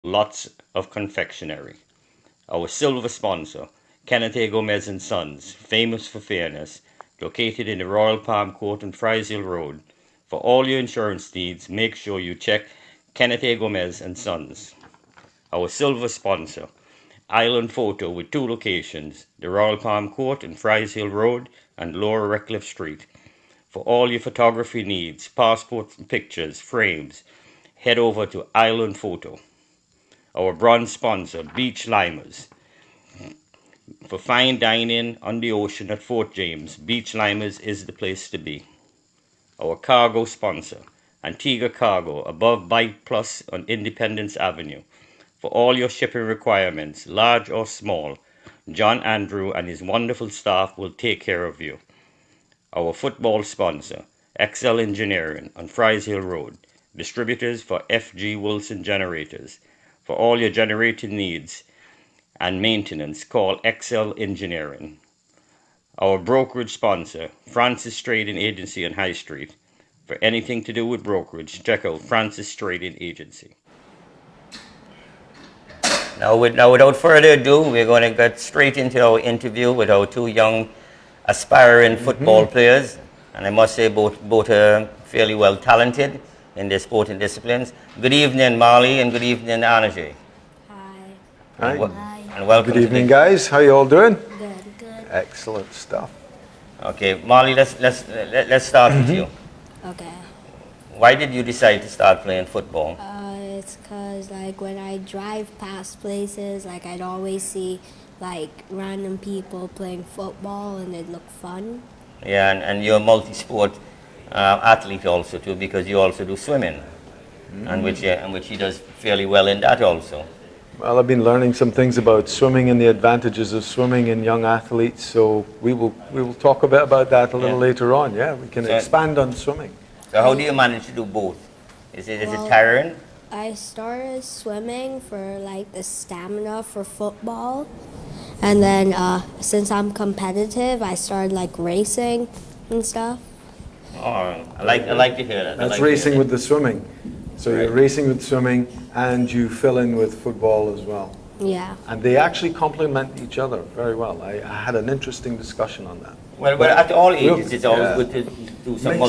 lots of confectionery. Our silver sponsor, Kenneth Gomez and Sons, famous for fairness, located in the Royal Palm Court on Fries Hill Road. For all your insurance needs, make sure you check Kenneth Gomez and Sons. Our silver sponsor, Island Photo with two locations, the Royal Palm Court and Fries Hill Road and Lower Redcliffe Street. For all your photography needs, passports, pictures, frames, head over to Island Photo. Our bronze sponsor, Beach Limers. For fine dining on the ocean at Fort James, Beach Limers is the place to be. Our cargo sponsor, Antigua Cargo, above Bike Plus on Independence Avenue. For all your shipping requirements, large or small, John Andrew and his wonderful staff will take care of you. Our football sponsor, XL Engineering on Fries Hill Road, distributors for FG Wilson Generators. For all your generating needs and maintenance, call XL Engineering. Our brokerage sponsor, Francis Trading Agency on High Street. For anything to do with brokerage, check out Francis Trading Agency. Now, without further ado, we're going to get straight into our interview with our two young aspiring football players, and I must say both are fairly well talented in their sporting disciplines. Good evening, Marley, and good evening, Anarjae. Hi. And welcome. Good evening, guys. How you all doing? Good. Excellent stuff. Okay, Marley, let's start with you. Okay. Why did you decide to start playing football? It's because, like, when I drive past places, like, I'd always see, like, random people playing football, and it'd look fun. Yeah, and you're a multi-sport athlete also too, because you also do swimming, and which he does fairly well in that also. Well, I've been learning some things about swimming and the advantages of swimming in young athletes, so we will talk a bit about that a little later on. Yeah, we can expand on swimming. So how do you manage to do both? Is it tiring? I started swimming for, like, the stamina for football, and then since I'm competitive, I started, like, racing and stuff. Oh, I like to hear that. That's racing with the swimming. So you're racing with swimming and you fill in with football as well. Yeah. And they actually complement each other very well. I had an interesting discussion on that. Well, at all ages, it's always good to do some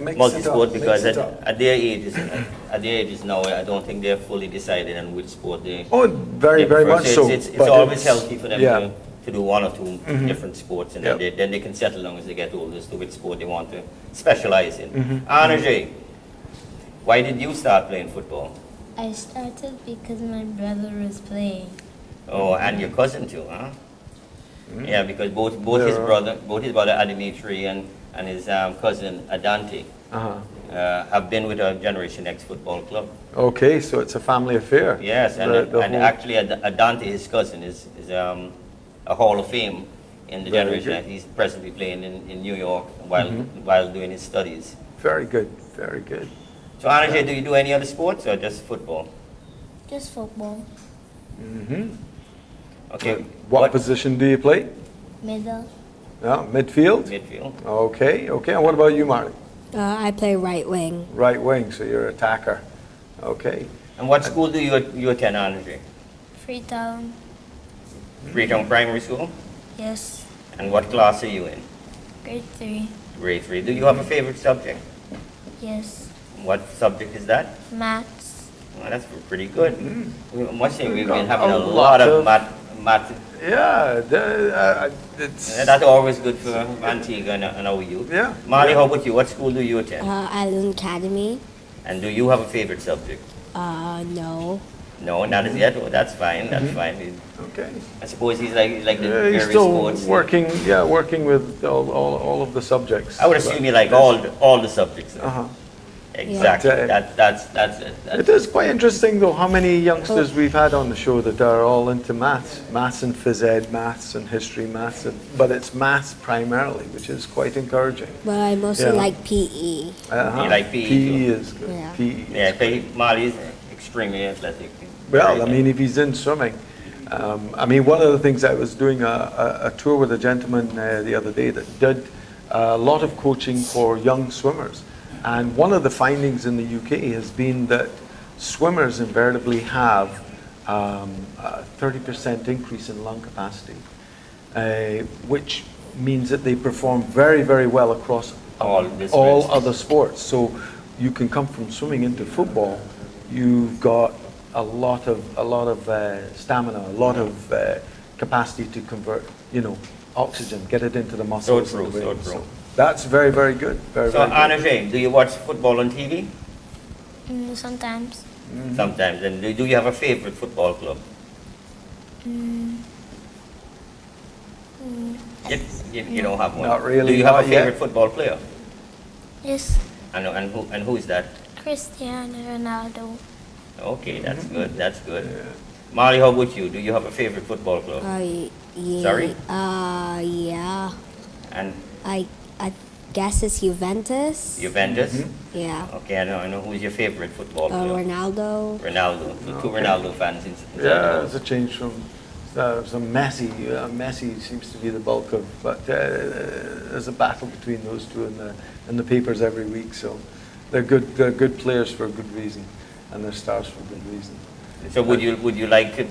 Mix multi-sport, it up, because mix it up. at their ages now, I don't think they're fully decided on which sport they. Oh, very prefer. much so. It's but always healthy for them yeah. to do one or two different sports, and Yep. then they can settle down as they get older as to which sport they want to specialize in. Anarjae, why did you start playing football? I started because my brother was playing. Oh, and your cousin too, huh? Yeah, because both his brother Adimitri and his cousin Adante have been with our Generation X football club. Okay, so it's a family affair. Yes, and actually Adante, his cousin, is a Hall of Fame in the Very Generation good. X. He's presently playing in New York while doing his studies. Very good, very good. So Anarjae, do you do any other sports or just football? Just football. Okay. What position do you play? Middle. Yeah, midfield? Midfield. Okay. And what about you, Marley? I play right wing. Right wing, so you're an attacker. Okay. And what school do you attend, Anarjae? Freetown. Freetown Primary School? Yes. And what class are you in? Grade 3. Grade 3. Do you have a favorite subject? Yes. What subject is that? Maths. Well, that's pretty good. We must say we've been got having a a lot of math. Yeah, it's... That's always good for Antigua and our youth. Yeah. Marley, how about you? What school do you attend? Island Academy. And do you have a favorite subject? No. No, not as yet. Oh, that's fine. That's fine. Okay. I suppose he's like the He's various still sports. working with all of the subjects. I would assume you like all the subjects. Uh-huh. Exactly. But, That's It is quite interesting, though, how many youngsters we've had on the show that are all into maths and phys ed maths and history maths, but it's maths primarily, which is quite encouraging. But I mostly Yeah. like PE. You like PE PE too? is good. Yeah. PE. Yeah, Marley is extremely athletic. Well, I mean, if he's in swimming. I mean, one of the things, I was doing a tour with a gentleman the other day that did a lot of coaching for young swimmers. And one of the findings in the UK has been that swimmers invariably have a 30% increase in lung capacity, which means that they perform very, very well across all other sports. So you can come from swimming into football, you've got a lot of stamina, a lot of capacity to convert, oxygen, get it into the muscles. So true. So that's very, very good. Very, so, very good. Anarjae, do you watch football on TV? Sometimes. Mm-hmm. Sometimes. And do you have a favorite football club? You don't have one. Not really. Do you have a not yet. favorite football player? Yes. And who is that? Cristiano Ronaldo. Okay, that's good. That's good. Yeah. Marley, how about you? Do you have a favorite football club? Yeah. Sorry? Yeah. And I guess it's Juventus. Juventus? Mm-hmm. Yeah. Okay, I know. Who's your favorite football player? Ronaldo. Ronaldo. Two Ronaldo fans. Yeah, it's a change from some Messi. Messi seems to be the bulk of, but there's a battle between those two in the papers every week. So they're good players for a good reason, and they're stars for a good reason. So would you like to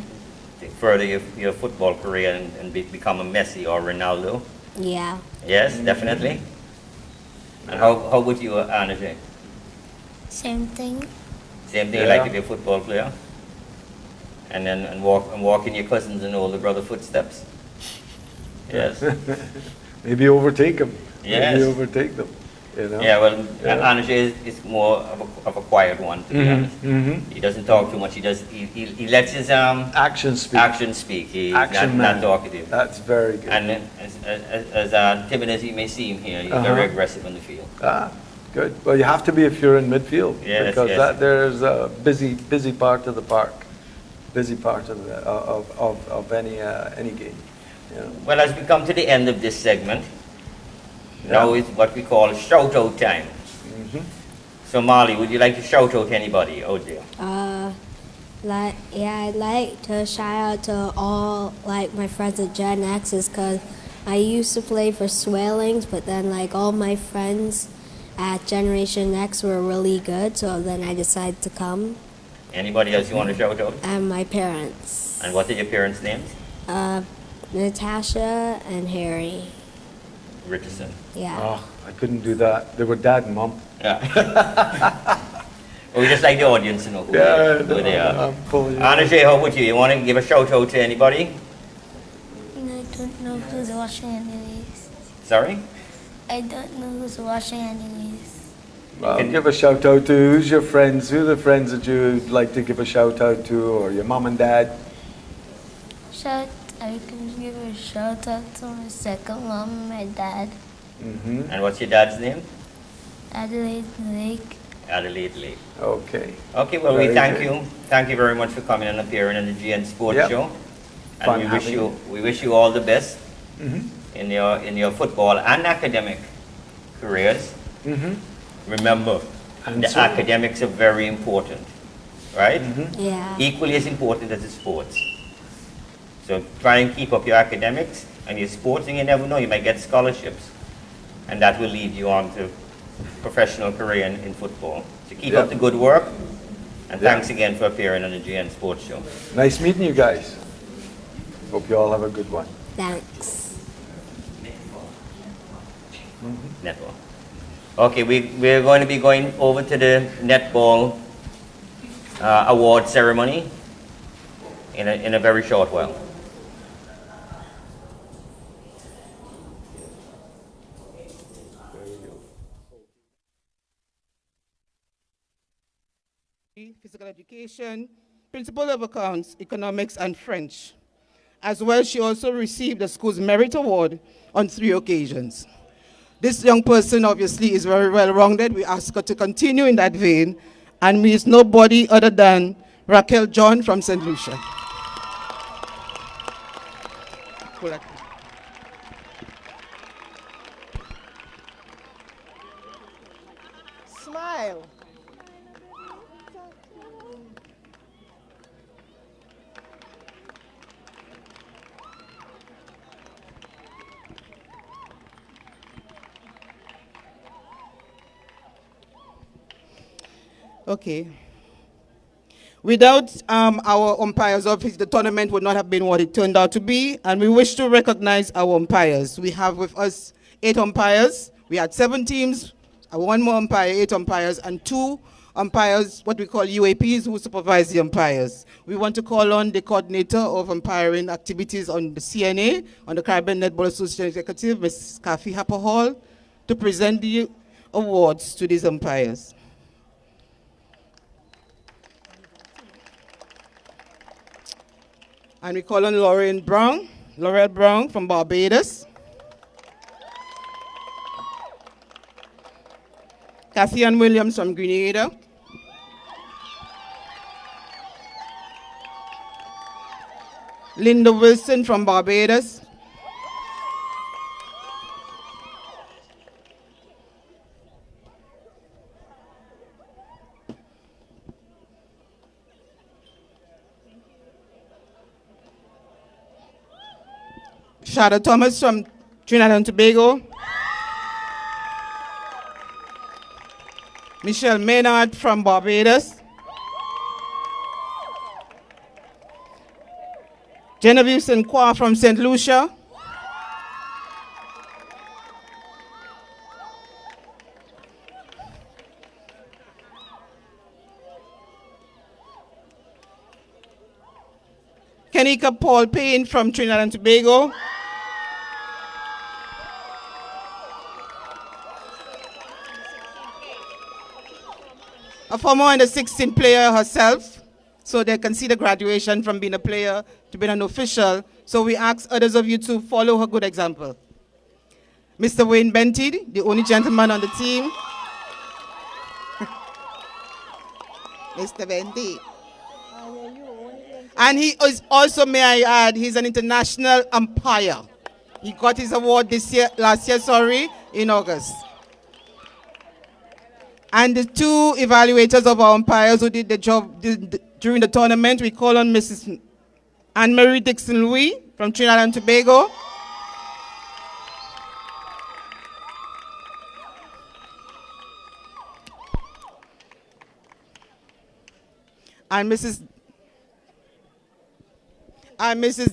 further your football career and become a Messi or Ronaldo? Yeah. Yes, definitely. And how would you, Anarjae? Same thing. Same thing. You like to be a football player, and walk in your cousins and older brother footsteps. Yes. Maybe overtake them. Yes. Maybe overtake them. Yeah, well, Anarjae is more of a quiet one, to be honest. Mm-hmm. He doesn't talk too much. He lets his action speak. He's action not talkative. That's very good. And as timid as he may seem here, he's very aggressive on the field. Good. Well, you have to be if you're in midfield, because there's a busy part of the park, busy part of any game. Yeah. Well, as we come to the end of this segment. Now is what we call shout-out time. Mm-hmm. So, Marley, would you like to shout out anybody out there? I'd like to shout out to all my friends at Gen X's, because I used to play for Swellings, but then all my friends at Generation X were really good, so then I decided to come. Anybody else you want to shout out? And my parents. And what are your parents' names? Natasha and Harry. Richardson. Yeah. Oh, I couldn't do that. They were dad and mom. Yeah. Well, we just like the audience to know who they are. Anarjae, how about you? You want to give a shout out to anybody? I don't know who's watching anyways. Sorry? I don't know who's watching anyways. Well, give a shout out to who's your friends, who are the friends that you'd like to give a shout out to, or your mom and dad? I can give a shout out to my second mom and my dad. Mm-hmm. And what's your dad's name? Adelaide Lake. Adelaide Lake. Okay. Okay, well, we thank you. Thank you very much for coming and appearing in the GN Sports Show. And we wish you all the best in your football and academic careers. Mm-hmm. Remember, academics are very important, right? Mm-hmm. Yeah. Equally as important as the sports. So try and keep up your academics and your sports, and you never know, you might get scholarships. And that will lead you on to professional career in football. So keep up the good work, and thanks again for appearing on the GN Sports Show. Nice meeting you guys. Hope you all have a good one. Thanks. Netball. Okay, we're going to be going over to the netball award ceremony in a very short while. Physical education, principle of accounts, economics, and French. As well, she also received the school's merit award on 3 occasions. This young person obviously is very well rounded. We ask her to continue in that vein, and we is nobody other than Raquel John from St. Lucia. Smile. Okay. Without our umpires office, the tournament would not have been what it turned out to be, and we wish to recognize our umpires. We have with us 8 umpires. We had 7 teams, 1 more umpire, 8 umpires, and 2 umpires, what we call UAPs, who supervise the umpires. We want to call on the coordinator of umpiring activities on the CNA, on the Caribbean Netball Association Executive, Ms. Kathy Happer-Hall, to present the awards to these umpires. And we call on Laurel Brown from Barbados. Kathy-Ann Williams from Grenada. Linda Wilson from Barbados. Shada Thomas from Trinidad and Tobago. Michelle Maynard from Barbados. Genevieve Sinclair from St. Lucia. Kenika Paul Payne from Trinidad and Tobago. A former under-16 player herself, so they can see the graduation from being a player to being an official. So we ask others of you to follow her good example. Mr. Wayne Benty, the only gentleman on the team. Mr. Benty. And he is also, may I add, he's an international umpire. He got his award last year, in August. And the 2 evaluators of our umpires who did the job during the tournament, we call on Mrs. Anne-Marie Dixon-Louis from Trinidad and Tobago. And Mrs.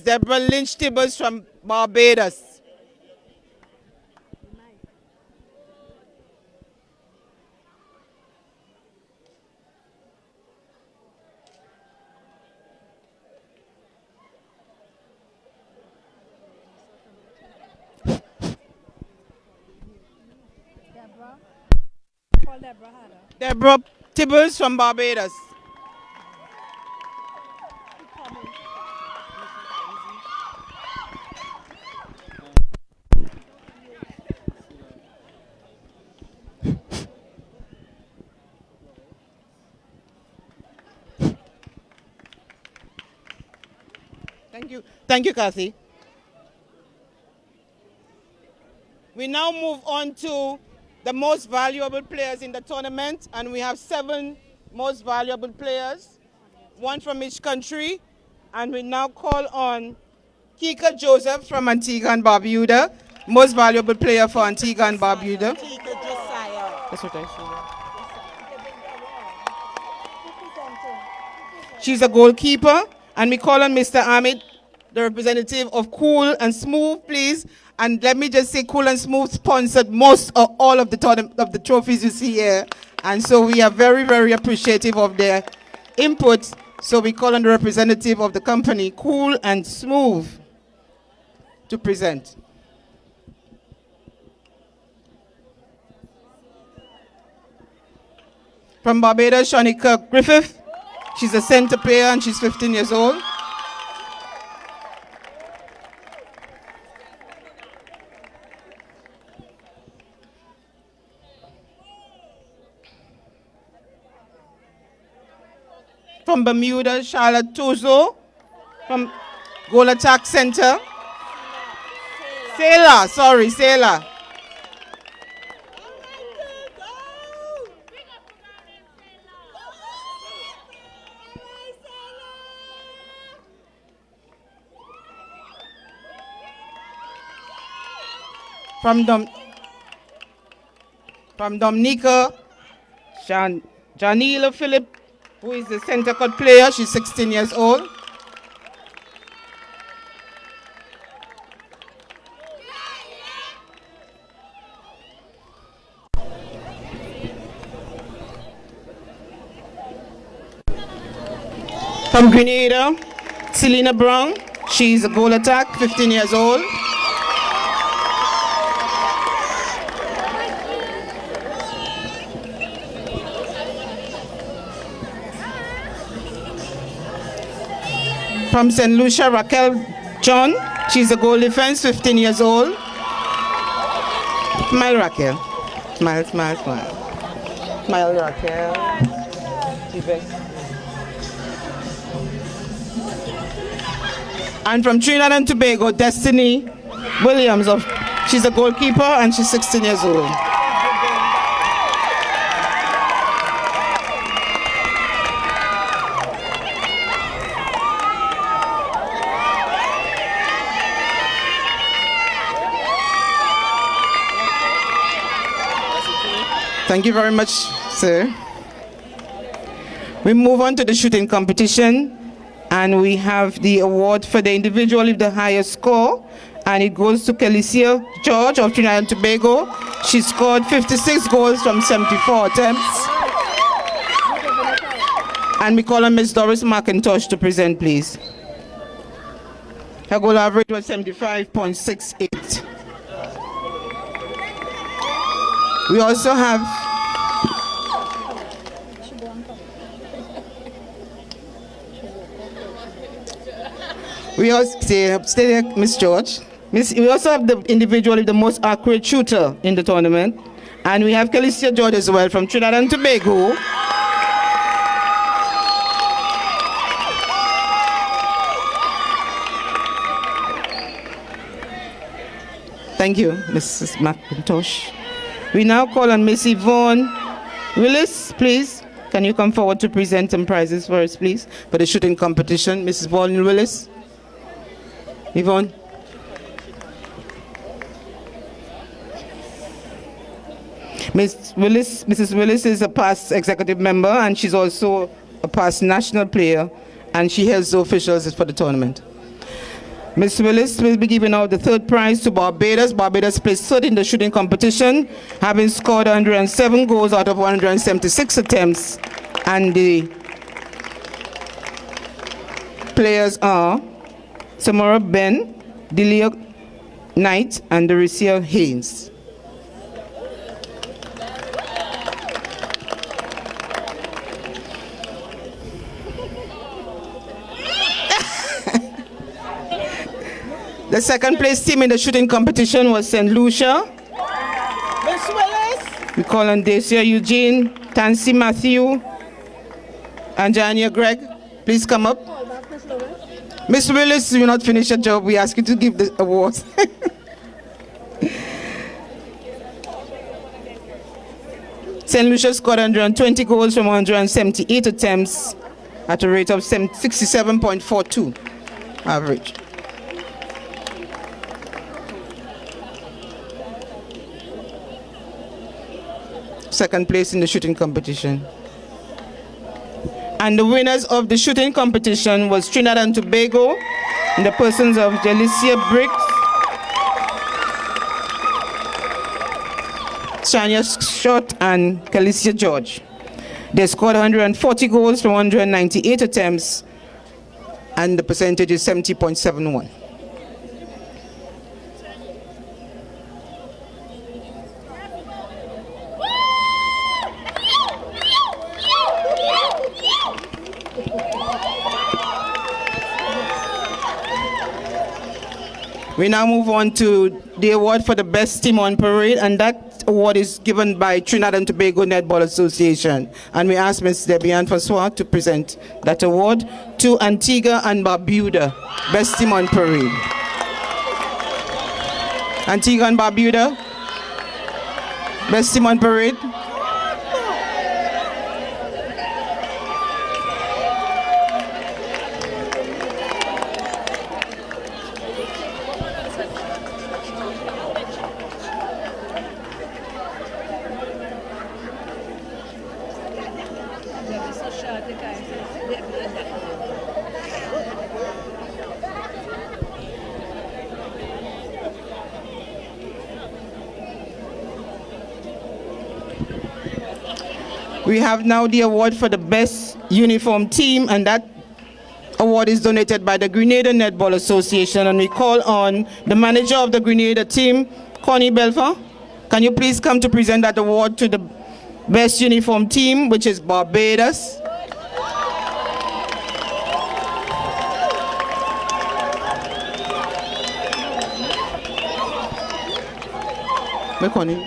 Deborah Lynch-Tibbers from Barbados. Deborah Tibbers from Barbados. Thank you, Kathy. We now move on to the most valuable players in the tournament, and we have 7 most valuable players, 1 from each country, and we now call on Kika Joseph from Antigua and Barbuda, most valuable player for Antigua and Barbuda. That's what I said. She's a goalkeeper, and we call on Mr. Ahmed, the representative of Cool and Smooth, please. And let me just say, Cool and Smooth sponsored most or all of the trophies you see here. And so we are very, very appreciative of their input. So we call on the representative of the company, Cool and Smooth, to present. From Barbados, Shanika Griffith. She's a center player and she's 15 years old. From Bermuda, Charlotte Tozo, from Goal Attack Center. Sailor. From Dominica, Janila Philip who is the center court player. She's 16 years old. From Grenada, Selena Brown. She's a goal attack, 15 years old. From St. Lucia, Raquel John. She's a goal defense, 15 years old. Smile, Raquel. Smile, smile, smile. Smile, Raquel. And from Trinidad and Tobago, Destiny Williams. She's a goalkeeper and she's 16 years old. Thank you very much, sir. We move on to the shooting competition, and we have the award for the individual with the highest score, and it goes to Callias George of Trinidad and Tobago. She scored 56 goals from 74 attempts. And we call on Ms. Doris McIntosh to present, please. Her goal average was 75.68. We also have stay there, Miss George. We also have the individual with the most accurate shooter in the tournament, and we have Callias George as well from Trinidad and Tobago. Thank you, Mrs. McIntosh. We now call on Miss Yvonne Willis, please. Can you come forward to present some prizes for us, please, for the shooting competition? Mrs. Yvonne Willis. Yvonne. Mrs. Willis is a past executive member, and she's also a past national player, and she helps the officials for the tournament. Ms. Willis will be giving out the third prize to Barbados. Barbados placed third in the shooting competition, having scored 107 goals out of 176 attempts. And the players are Samara Ben, Delia Knight, and Doricia Haynes. The second place team in the shooting competition was St. Lucia. Miss Willis. We call on Dacia Eugene, Tansy Matthew, and Jania Greg. Please come up. Miss Willis, you not finish your job. We ask you to give the awards. St. Lucia scored 120 goals from 178 attempts at a rate of 67.42 average. Second place in the shooting competition. And the winners of the shooting competition was Trinidad and Tobago, in the persons of Jalicia Briggs, Shania Short, and Callias George. They scored 140 goals from 198 attempts, and the percentage is 70.71. We now move on to the award for the best team on parade, and that award is given by Trinidad and Tobago Netball Association. And we ask Ms. Debian Faswa to present that award to Antigua and Barbuda, best team on parade. Antigua and Barbuda, best team on parade. We have now the award for the best uniform team, and that award is donated by the Grenada Netball Association, and we call on the manager of the Grenada team, Connie Belfort. Can you please come to present that award to the best uniform team, which is Barbados. Where Connie?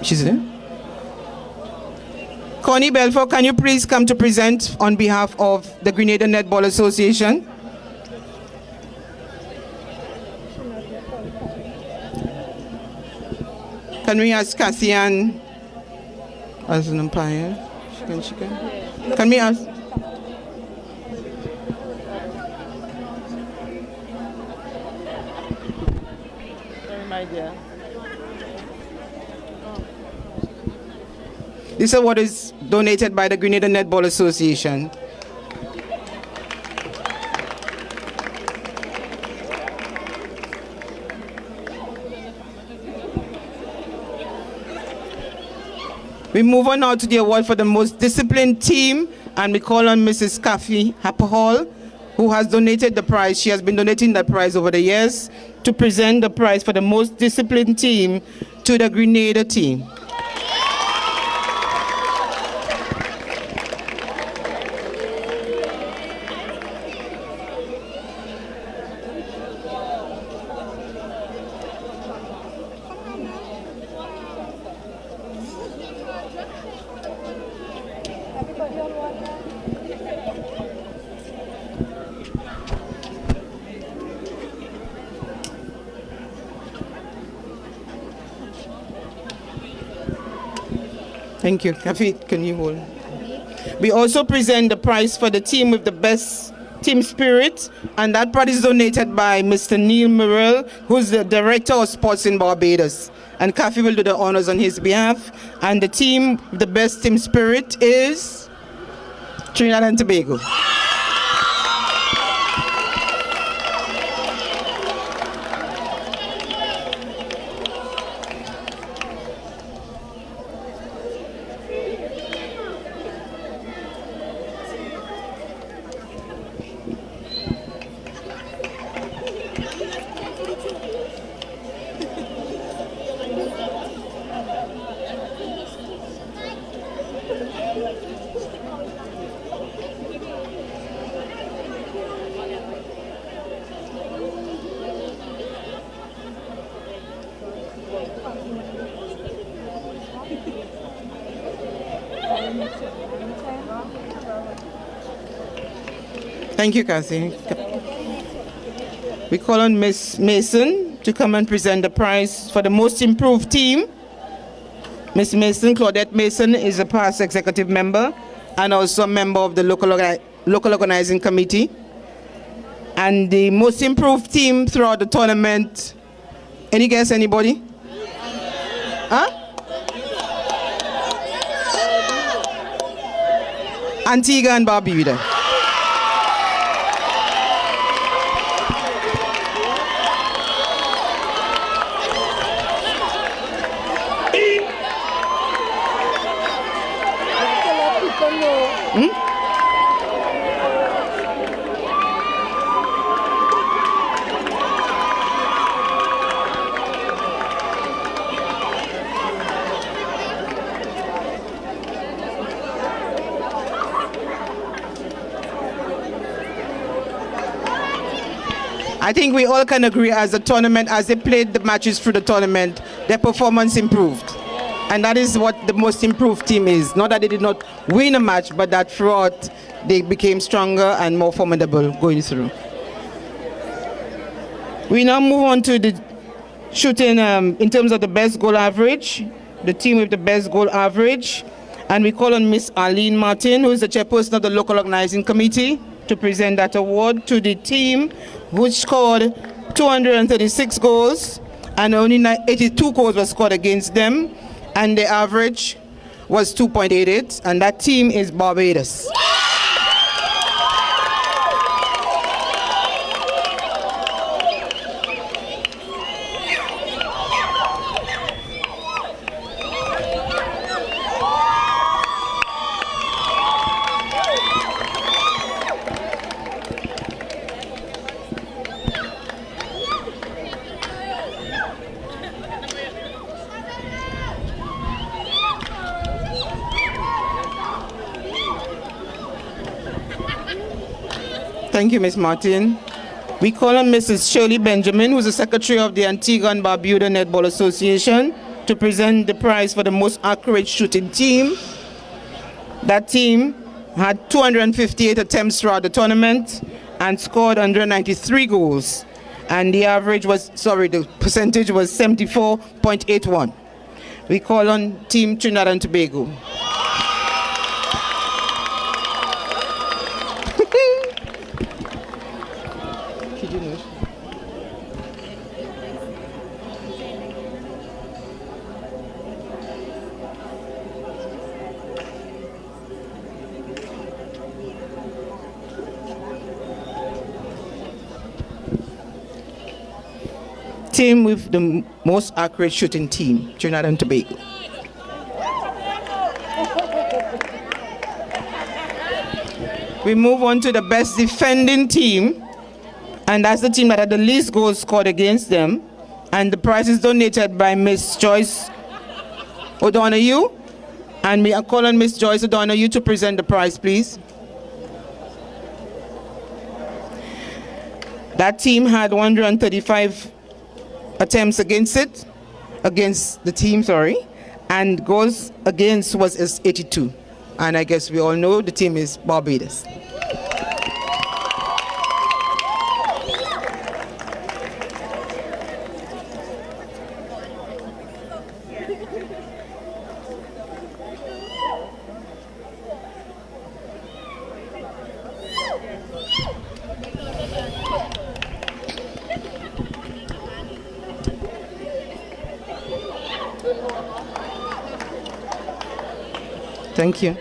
She's there? Connie Belfort, can you please come to present on behalf of the Grenada Netball Association? Can we ask Cassian as an umpire? She can. Can we ask? Sorry, my dear. This award is donated by the Grenada Netball Association. We move on now to the award for the most disciplined team, and we call on Mrs. Kathy Hapahall, who has donated the prize. She has been donating the prize over the years to present the prize for the most disciplined team to the Grenada team. Thank you. Kathy, can you hold? We also present the prize for the team with the best team spirit, and that prize is donated by Mr. Neil Murrell, who's the Director of Sports in Barbados. And Kathy will do the honors on his behalf. And the team with the best team spirit is Trinidad and Tobago. Thank you, Kathy. We call on Miss Mason to come and present the prize for the most improved team. Miss Mason, Claudette Mason, is a past executive member and also a member of the local organizing committee. And the most improved team throughout the tournament, any guess, anybody? Huh? Antigua and Barbuda. I think we all can agree as they played the matches through the tournament, their performance improved. And that is what the most improved team is. Not that they did not win a match, but that throughout they became stronger and more formidable going through. We now move on to the shooting in terms of the best goal average, the team with the best goal average. And we call on Miss Arlene Martin, who is the chairperson of the local organizing committee, to present that award to the team which scored 236 goals and only 82 goals were scored against them, and the average was 2.88, and that team is Barbados. Thank you, Ms. Martin. We call on Mrs. Shirley Benjamin, who's the Secretary of the Antigua and Barbuda Netball Association, to present the prize for the most accurate shooting team. That team had 258 attempts throughout the tournament and scored 193 goals. And the the percentage was 74.81. We call on Team Trinidad and Tobago. Team with the most accurate shooting team, Trinidad and Tobago. We move on to the best defending team, and that's the team that had the least goals scored against them. And the prize is donated by Miss Joyce O'Donoghue. And we are calling Miss Joyce O'Donoghue to present the prize, please. That team had 135 attempts against the team, and goals against was 82. And I guess we all know the team is Barbados. Thank you.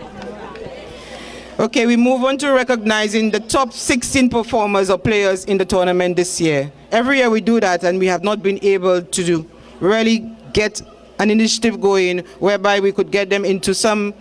Okay, we move on to recognizing the top 16 performers or players in the tournament this year. Every year we do that, and we have not been able to really get an initiative going whereby we could get them into some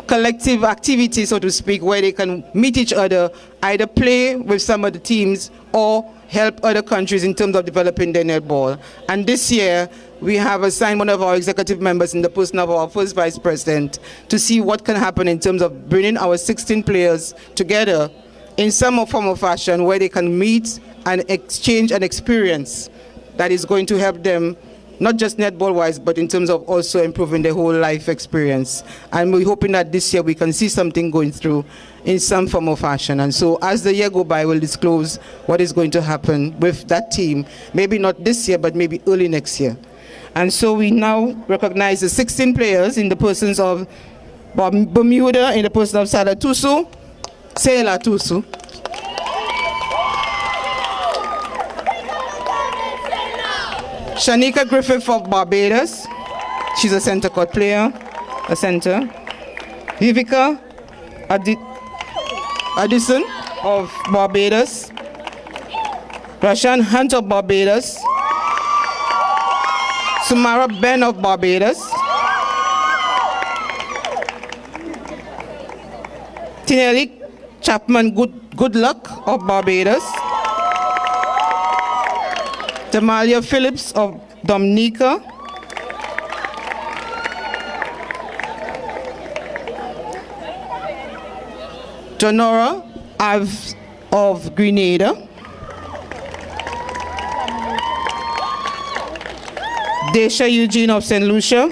collective activity, so to speak, where they can meet each other, either play with some of the teams or help other countries in terms of developing their netball. And this year, we have assigned one of our executive members in the person of our first vice president to see what can happen in terms of bringing our 16 players together in some form or fashion where they can meet and exchange an experience that is going to help them, not just netball-wise, but in terms of also improving their whole life experience. And we're hoping that this year we can see something going through in some form or fashion. And so as the year go by, we'll disclose what is going to happen with that team, maybe not this year, but maybe early next year. And so we now recognize the 16 players in the persons of Bermuda, in the person of Sailor Tusu, Shanika Griffith of Barbados, she's a center court player, a center. Vivica Addison of Barbados, Rashan Hunt of Barbados, Sumara Ben of Barbados, Tinelli Chapman Goodluck of Barbados, Damalia Phillips of Dominica, Jonora Av of Grenada, Desha Eugene of St. Lucia,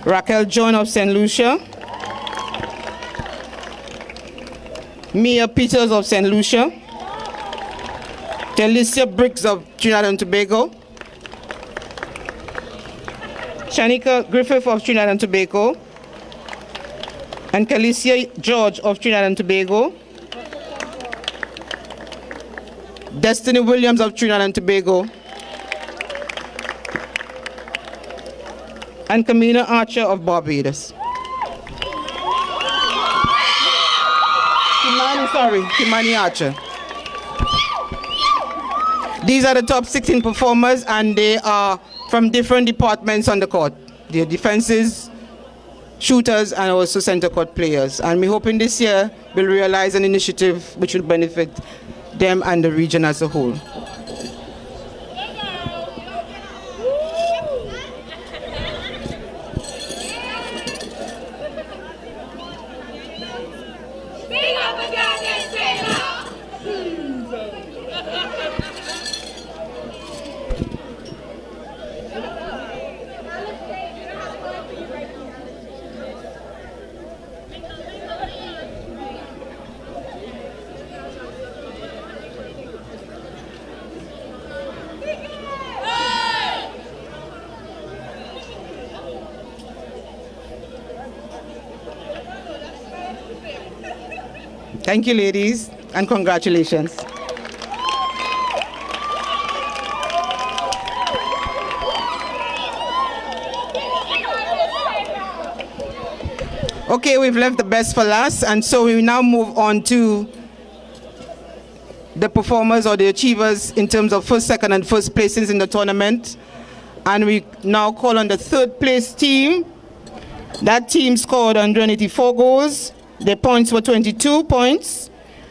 Raquel John of St. Lucia, Mia Peters of St. Lucia, Delicia Briggs of Trinidad and Tobago, Shanika Griffith of Trinidad and Tobago, and Callias George of Trinidad and Tobago, Destiny Williams of Trinidad and Tobago, and Camina Archer of Barbados. Kimani Archer. These are the top 16 performers, and they are from different departments on the court. They're defenses, shooters, and also center court players. And we're hoping this year we'll realize an initiative which will benefit them and the region as a whole. Thank you, ladies, and congratulations. Okay, we've left the best for last, and so we now move on to the performers or the achievers in terms of first, second, and first places in the tournament. And we now call on the third place team. That team scored 184 goals. Their points were 22 points.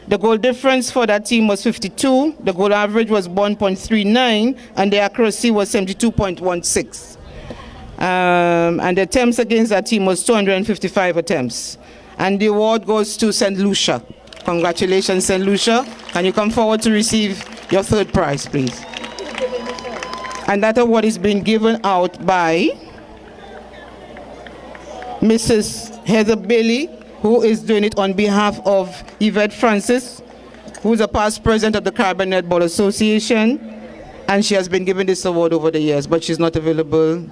The goal difference for that team was 52. The goal average was 1.39, and the accuracy was 72.16. And the attempts against that team was 255 attempts. And the award goes to St. Lucia. Congratulations, St. Lucia. Can you come forward to receive your third prize, please? And that award is being given out by Mrs. Heather Bailey, who is doing it on behalf of Yvette Francis, who is a past president of the Caribbean Netball Association, and she has been given this award over the years, but she's not available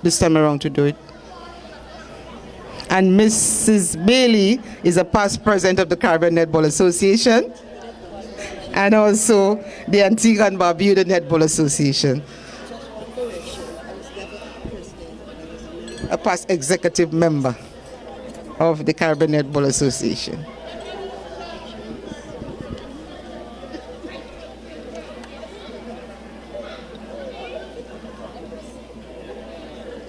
this time around to do it. And Mrs. Bailey is a past president of the Caribbean Netball Association, and also the Antigua and Barbuda Netball Association. A past executive member of the Caribbean Netball Association.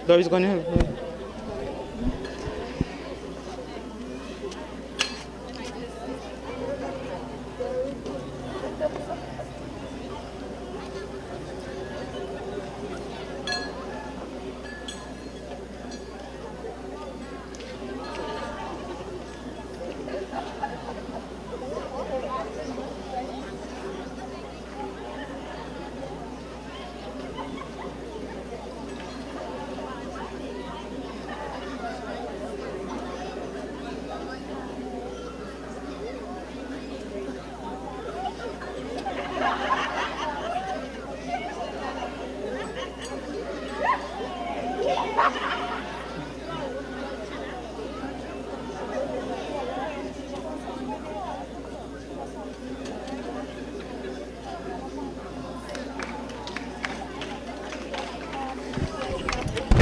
Doris going to help me.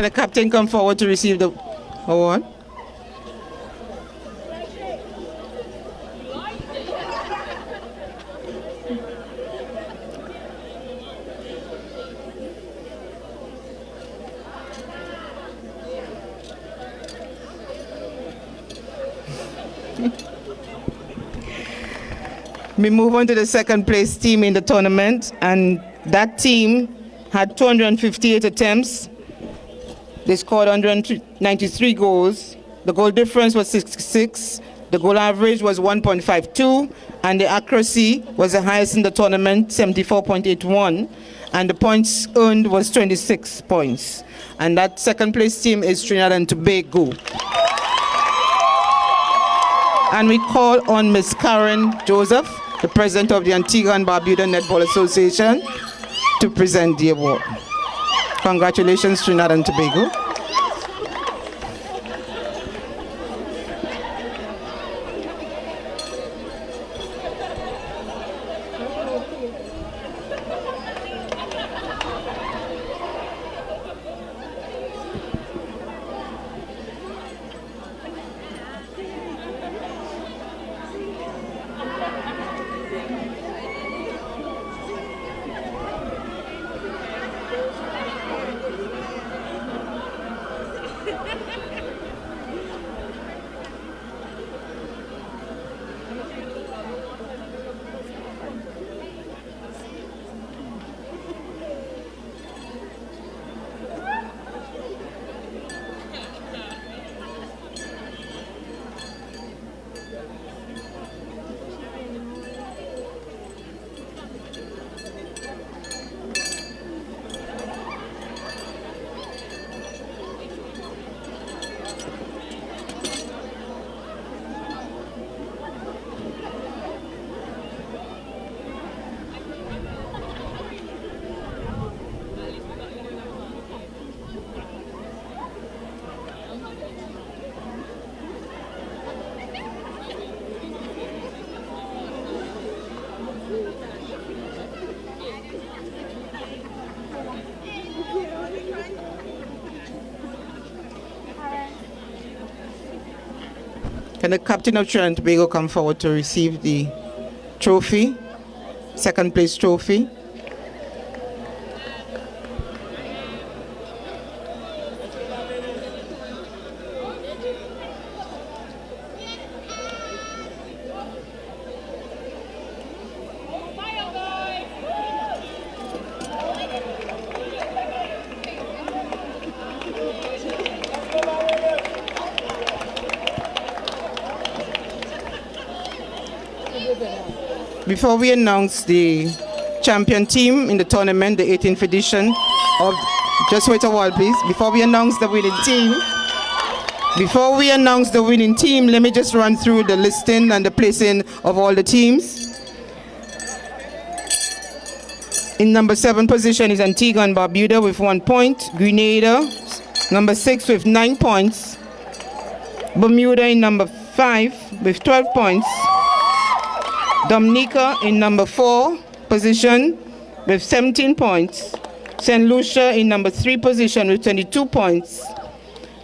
Can the captain come forward to receive the award? We move on to the second place team in the tournament, and that team had 258 attempts. They scored 193 goals. The goal difference was 66. The goal average was 1.52, and the accuracy was the highest in the tournament, 74.81, and the points earned was 26 points. And that second place team is Trinidad and Tobago. And we call on Ms. Karen Joseph, the president of the Antigua and Barbuda Netball Association, to present the award. Congratulations, Trinidad and Tobago. Can the captain of Trinidad and Tobago come forward to receive the trophy, second place trophy? Before we announce the champion team in the tournament, the 18th edition of, just wait a while please, before we announce the winning team, let me just run through the listing and the placing of all the teams. In number 7 position is Antigua and Barbuda with 1 point, Grenada number 6 with 9 points, Bermuda in number 5 with 12 points, Dominica in number 4 position with 17 points. St. Lucia in number 3 position with 22 points.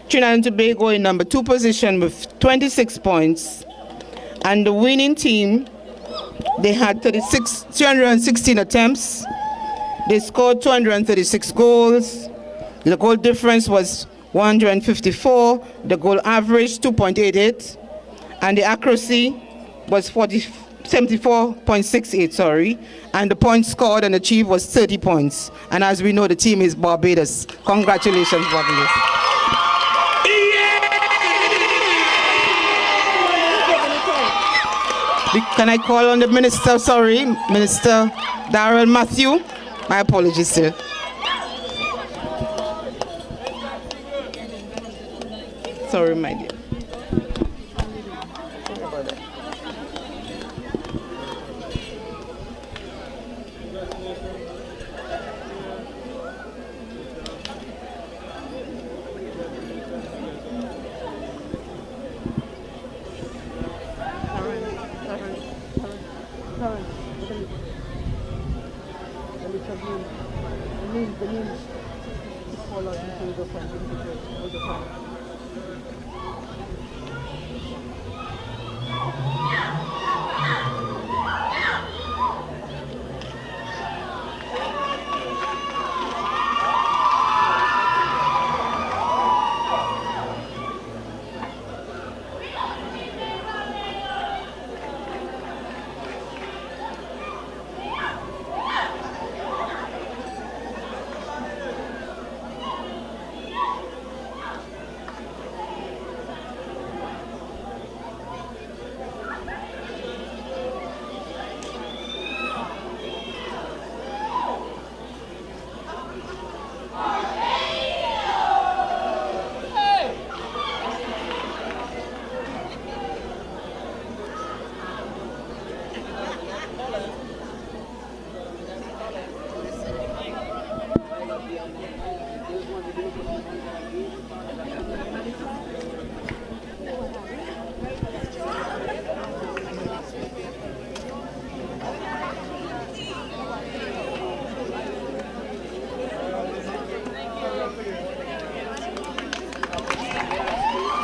Trinidad and Tobago in number 2 position with 26 points. And the winning team, they had 316 attempts. They scored 236 goals. The goal difference was 154. The goal average 2.88. And the accuracy was 74.68, and the points scored and achieved was 30 points. And as we know, the team is Barbados. Congratulations, Barbados. Can I call on the minister? Sorry, Minister Darrell Matthew. My apologies, sir. Sorry, my dear.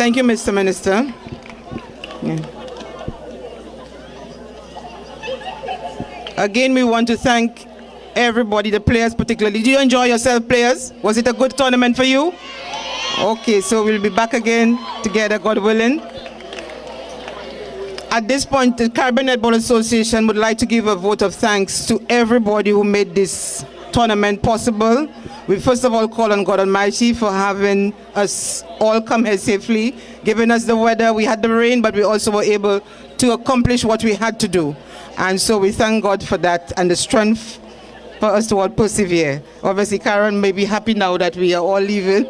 Thank you, Mr. Minister. Yeah. Again, we want to thank everybody, the players particularly. Did you enjoy yourself, players? Was it a good tournament for you? Okay, so we'll be back again together, God willing. At this point, the Caribbean Netball Association would like to give a vote of thanks to everybody who made this tournament possible. We first of all call on God Almighty for having us all come here safely, giving us the weather. We had the rain, but we also were able to accomplish what we had to do. And so we thank God for that and the strength for us to all persevere. Obviously, Karen may be happy now that we are all leaving.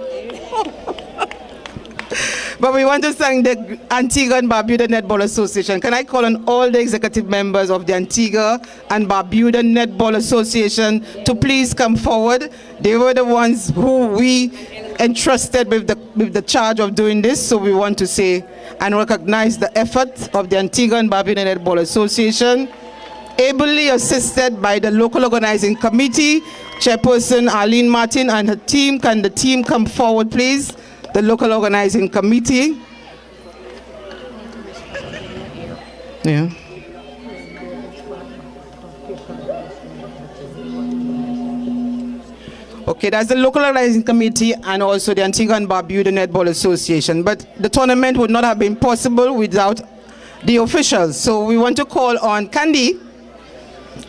But we want to thank the Antigua and Barbuda Netball Association. Can I call on all the executive members of the Antigua and Barbuda Netball Association to please come forward? They were the ones who we entrusted with the charge of doing this, so we want to say and recognize the effort of the Antigua and Barbuda Netball Association, ably assisted by the local organizing committee, Chairperson Arlene Martin and her team. Can the team come forward, please? The local organizing committee. Yeah. Okay, that's the local organizing committee and also the Antigua and Barbuda Netball Association. But the tournament would not have been possible without the officials. So we want to call on Candy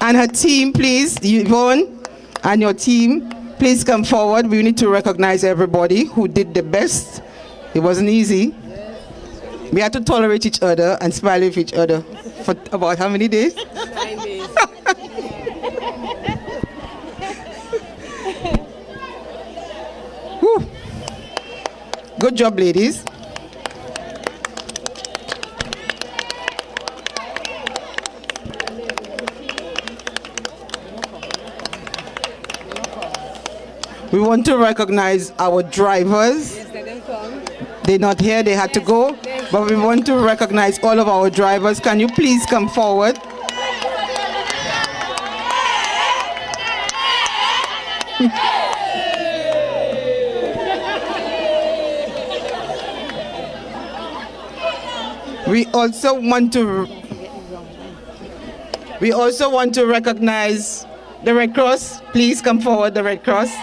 and her team, please. Yvonne and your team, please come forward. We need to recognize everybody who did the best. It wasn't easy. We had to tolerate each other and smile with each other for about how many days? 9 days. Whew. Good job, ladies. We want to recognize our drivers. They're not here, they had to go. But we want to recognize all of our drivers. Can you please come forward? We also want to recognize the Red Cross. Please come forward, the Red Cross.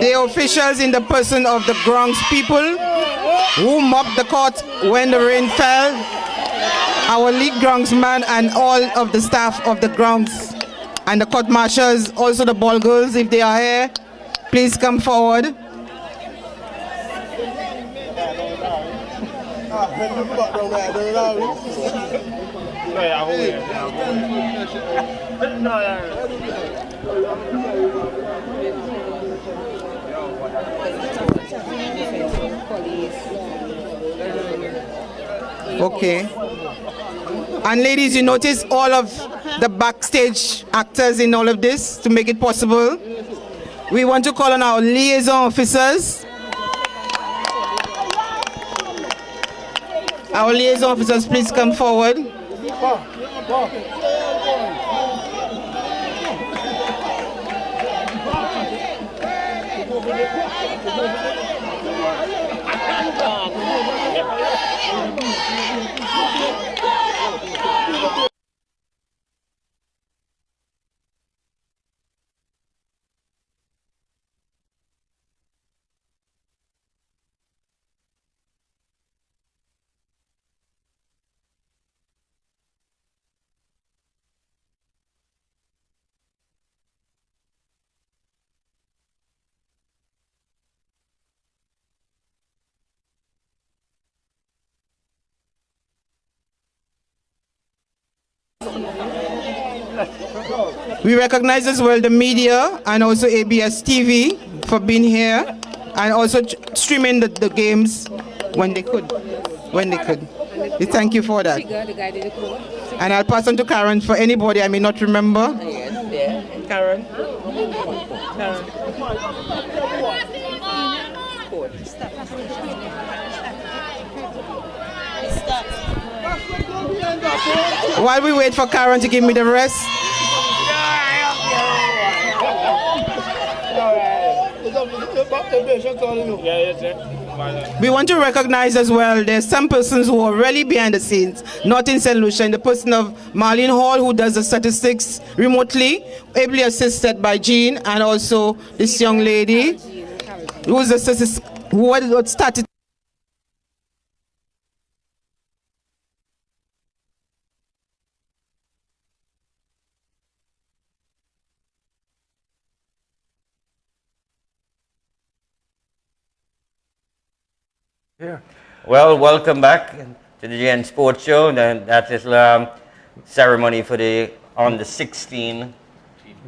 The officials in the person of the grounds people who mopped the court when the rain fell, our league groundsman and all of the staff of the grounds and the court marshals, also the ball girls if they are here, please come forward. Okay. And ladies, you notice all of the backstage actors in all of this to make it possible. We want to call on our liaison officers. Our liaison officers, please come forward. We recognize as well the media and also ABS TV for being here and also streaming the games when they could. We thank you for that. And I'll pass on to Karen for anybody I may not remember. Karen. While we wait for Karen to give me the rest. We want to recognize as well there's some persons who are really behind the scenes, not in St. Lucia, in the person of Marley Hall, who does the statistics remotely, ably assisted by Jean, and also this young lady who started. Yeah. Well, welcome back to the GN Sports Show. That is ceremony for the under 16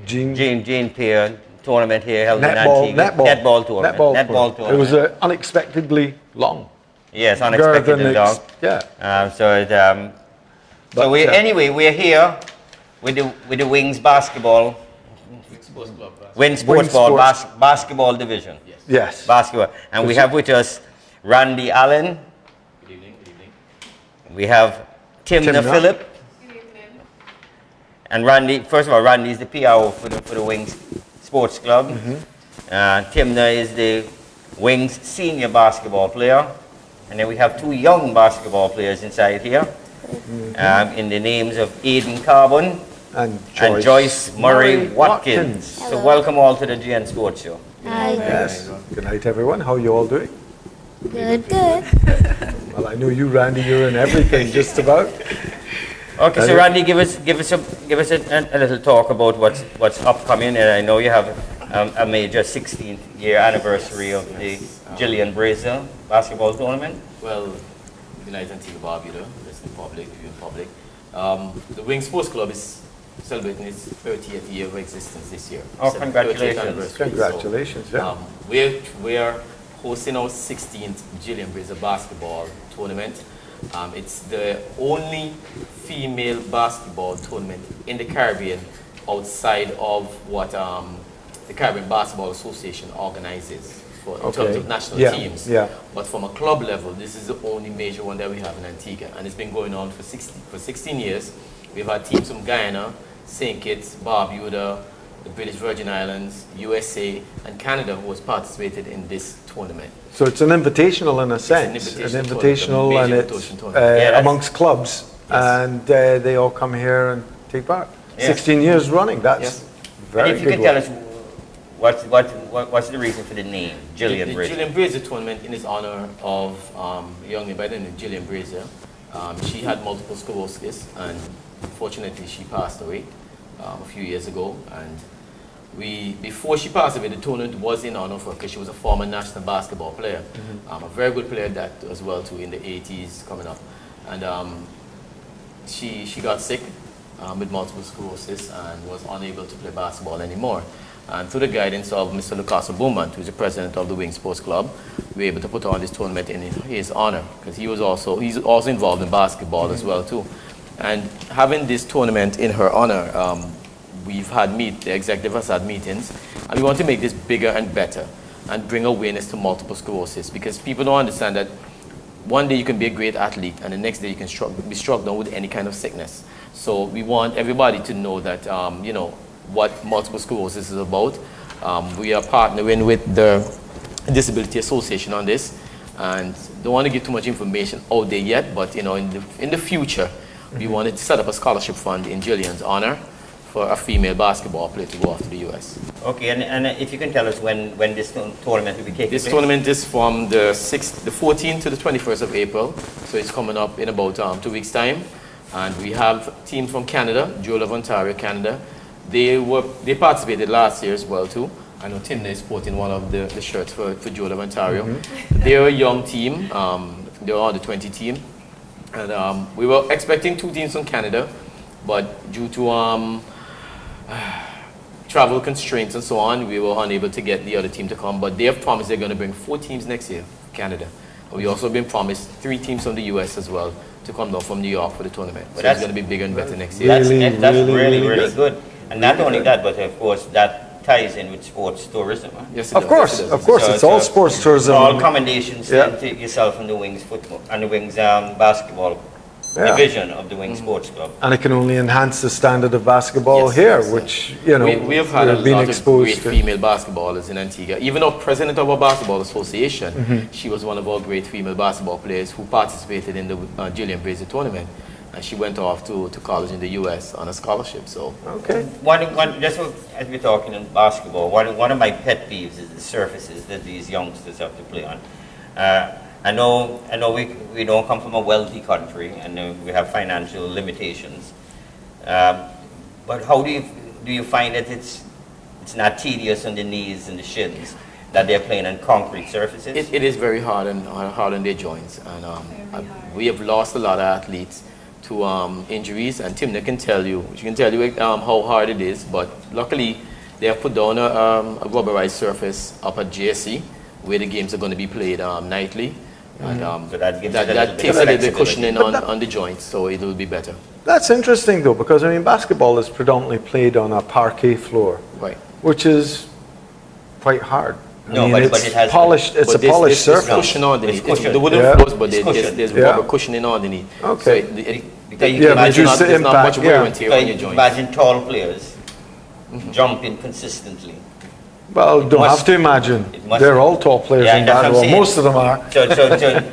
Jean Pierre tournament here held in Antigua. Netball tournament. It was unexpectedly long. Yes, unexpectedly long. Yeah. So So anyway, we're here with the Wings basketball, Wings Sports Ball basketball division. Yes. Basketball. And we have with us Randy Allen. Good evening. Good evening. We have Timna Phillip. Good evening. And Randy, first of all, Randy is the PRO for the Wings Sports Club. Timna is the Wings senior basketball player. And then we have two young basketball players inside here. In the names of Aiden Carbon And Joyce Murray-Watkins. So welcome all to the GN Sports Show. Hi. Yes. Good night, everyone. How are you all doing? Good, good. Well, I know you, Randy. You're in everything, just about. Okay, so Randy, give us a little talk about what's upcoming. And I know you have a major 16th year anniversary of the Gillian Brazier Basketball Tournament. Well, good night, Antigua Barbuda, listening public, viewing public. The Wings Sports Club is celebrating its 30th year of existence this year. Oh, It's the 30th congratulations. anniversary. Congratulations, yeah. We are hosting our 16th Gillian Brazier Basketball Tournament. It's the only female basketball tournament in the Caribbean outside of what the Caribbean Basketball Association organizes in terms of national teams. Yeah. But from a club level, this is the only major one that we have in Antigua, and it's been going on for 16 years. We've had teams from Guyana, St. Kitts, Barbuda, the British Virgin Islands, USA, and Canada who has participated in this tournament. So it's an invitational in a sense. An invitational, and it's amongst clubs, and they all come here and take part. 16 years running. That's very And if you good can tell work. us what's the reason for the name Gillian The Brazier? Gillian Brazier tournament in his honor of a young lady by the name of Gillian Brazier. She had multiple sclerosis, and unfortunately she passed away a few years ago. And before she passed away, the tournament was in honor of her because she was a former national basketball player, a very good player that as well too in the 80s coming up. And she got sick with multiple sclerosis and was unable to play basketball anymore. And through the guidance of Mr. Lucas Beaumont, who is the president of the Wings Sports Club, we were able to put on this tournament in his honor because he's also involved in basketball as well too. And having this tournament in her honor, we've had the executive has had meetings, and we want to make this bigger and better and bring awareness to multiple sclerosis because people don't understand that one day you can be a great athlete and the next day you can be struck down with any kind of sickness. So we want everybody to know that, what multiple sclerosis is about. We are partnering with the Disability Association on this, and don't want to give too much information out there yet, but in the future, we wanted to set up a scholarship fund in Gillian's honor for a female basketball player to go off to the US. Okay, and if you can tell us when this tournament will be taking place? This tournament is from the 14th to the 21st of April, so it's coming up in about 2 weeks' time. And we have teams from Canada, Joel of Ontario, Canada. They participated last year as well too. I know Timna is sporting one of the shirts for Joel of Ontario. They're a young team. They're on the 20 team. And we were expecting 2 teams from Canada, but due to travel constraints and so on, we were unable to get the other team to come. But they have promised they're going to bring 4 teams next year, Canada. And we also been promised 3 teams from the US as well to come down from New York for the tournament. So it's going to be bigger and better next year. That's really good. And not only that, but of course that ties in with sports tourism. Huh? Yes, it Of does. course, Yes, it of does. course, So it's all sports tourism. All commendations Yeah. to yourself and the Wings football and the Wings basketball division of the Wings Sports Club. And it can only enhance the standard of basketball Yes, here, yes, yes. which, we have had a we've been lot of exposed great to. female basketballers in Antigua. Even our president of our basketball association, she was one of our great female basketball players who participated in the Gillian Brazier tournament. And she went off to college in the US on a scholarship. So Okay. Just as we're talking in basketball, one of my pet peeves is the surfaces that these youngsters have to play on. I know we don't come from a wealthy country and we have financial limitations. But how do you find that it's not tedious on the knees and the shins that they're playing on concrete surfaces? it is very hard on their joints. And we have lost a lot of athletes to injuries, and Timna can tell you, how hard it is, but luckily they have put down a rubberized surface up at JSC where the games are going to be played nightly, And So that gives it a little that bit takes of a little bit flexibility. cushioning on the joints, so it will be better. That's interesting though, because I mean, basketball is predominantly played on a parquet floor, Right. which is quite hard. I No, mean, but it's it has polished. It's But a polished this surface. cushion underneath. It's cushioned. The wooden Yeah. floors, but It's cushioned. there's Yeah. rubber cushioning underneath. Okay. So Because you Yeah, can imagine, reduce the there's not impact, much wear yeah. and tear on your joints. imagine tall players jumping consistently. Well, don't must- have to imagine. it must- They're all tall players Yeah, in that's what I'm basketball. saying. Most of them are.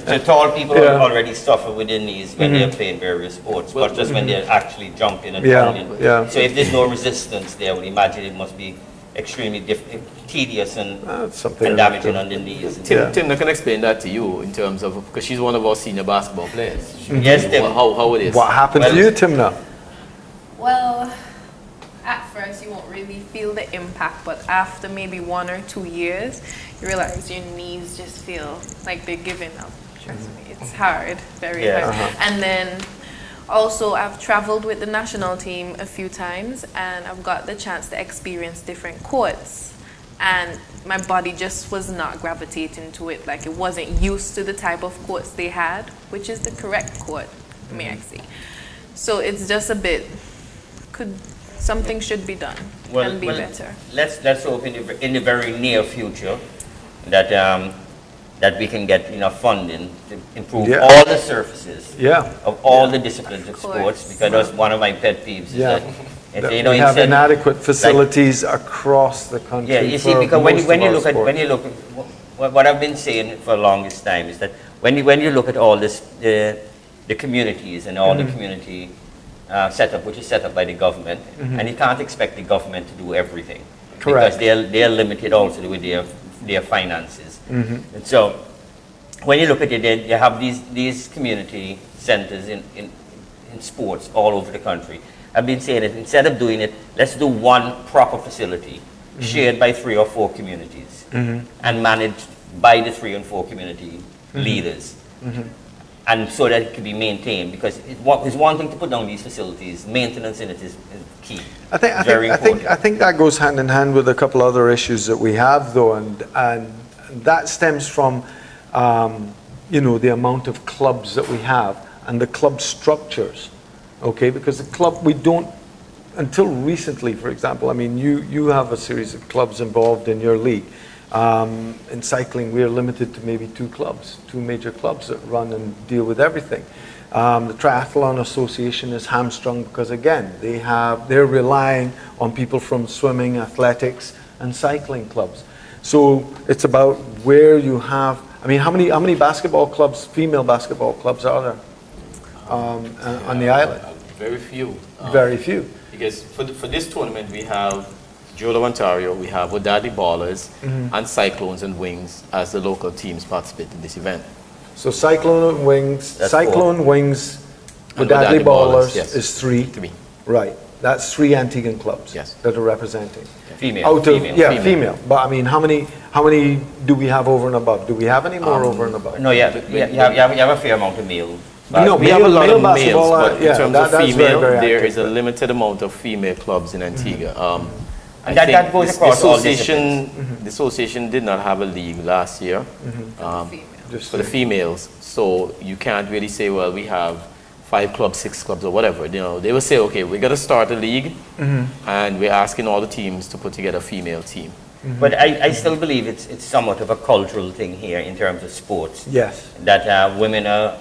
So tall people Yeah. Mm-hmm. already suffer with their knees when they're playing various sports, but just when they're actually jumping and Yeah, running. yeah. So if there's no resistance there, I would imagine it must be extremely tedious and, That's something and to- damaging on the knees. Yeah. Timna can explain that to you in terms of, because she's one of our senior basketball players. Yes, Tim. How it is. What happened Well, to you, Timna? Well, at first you won't really feel the impact, but after maybe 1 or 2 years, you realize your knees just feel like they're giving up. Trust me, it's hard, very Yeah. hard. And then also I've traveled with the national team a few times, and I've got the chance to experience different courts. And my body just was not gravitating to it, like it wasn't used to the type of courts they had, which is the correct court, may I say. So it's just a bit, something should be done and be better. Let's hope in the very near future that that we can get enough funding to improve Yeah. all the surfaces Yeah. of all the disciplines of Of sports, course. because that's one of my pet peeves. Is Yeah. that, That you know, we have instead- inadequate facilities across the country. Yeah, you see, for because most when of you our look at sports. what I've been saying for the longest time is that when you look at all this the communities and all the community setup, which is set up by the government, and you can't expect the government to do everything. Correct. Because they're limited also with their finances. And so when you look at it, you have these community centers in sports all over the country. I've been saying that instead of doing it, let's do one proper facility shared by 3 or 4 communities and managed by the 3 and 4 community leaders. And so that it can be maintained, because it's one thing to put down these facilities, maintenance in it is key. I think, I, Very think, I, think, important. I think that goes hand in hand with a couple other issues that we have, though, and that stems from, the amount of clubs that we have and the club structures, okay? Because the club, we don't, until recently, for example, I mean, you have a series of clubs involved in your league. In cycling, we are limited to maybe 2 clubs, 2 major clubs that run and deal with everything. The Triathlon Association is hamstrung because, again, they're relying on people from swimming, athletics, and cycling clubs. So it's about where you have. I mean, how many basketball clubs, female basketball clubs, are there on the island? Very few. Very few. Because for this tournament, we have Jolo, Ontario, we have Odadi Ballers, and Cyclones and Wings as the local teams participate in this event. So Cyclone and Wings, That's Cyclone, Wings, And Wadadli Wadadli Ballers Ballers, yes. is 3. 3. Right. That's 3 Antiguan clubs Yes. that are representing. Female. Out of, female. yeah, female. But I mean, how many do we have over and above? Do we have any more over and above? No, you have a fair amount of male. No, We have a lot male of males, basketball, but in yeah, terms that- of that's female, very, very there active, is a but- limited amount of female clubs in Antigua. And that goes across all The association did not have a league last year Just for the females, so you can't really say, well, we have 5 clubs, 6 clubs, or whatever. They will say, okay, we're going to start a league, and we're asking all the teams to put together a female team. But I still believe it's somewhat of a cultural thing here in terms of sports. Yes. That women are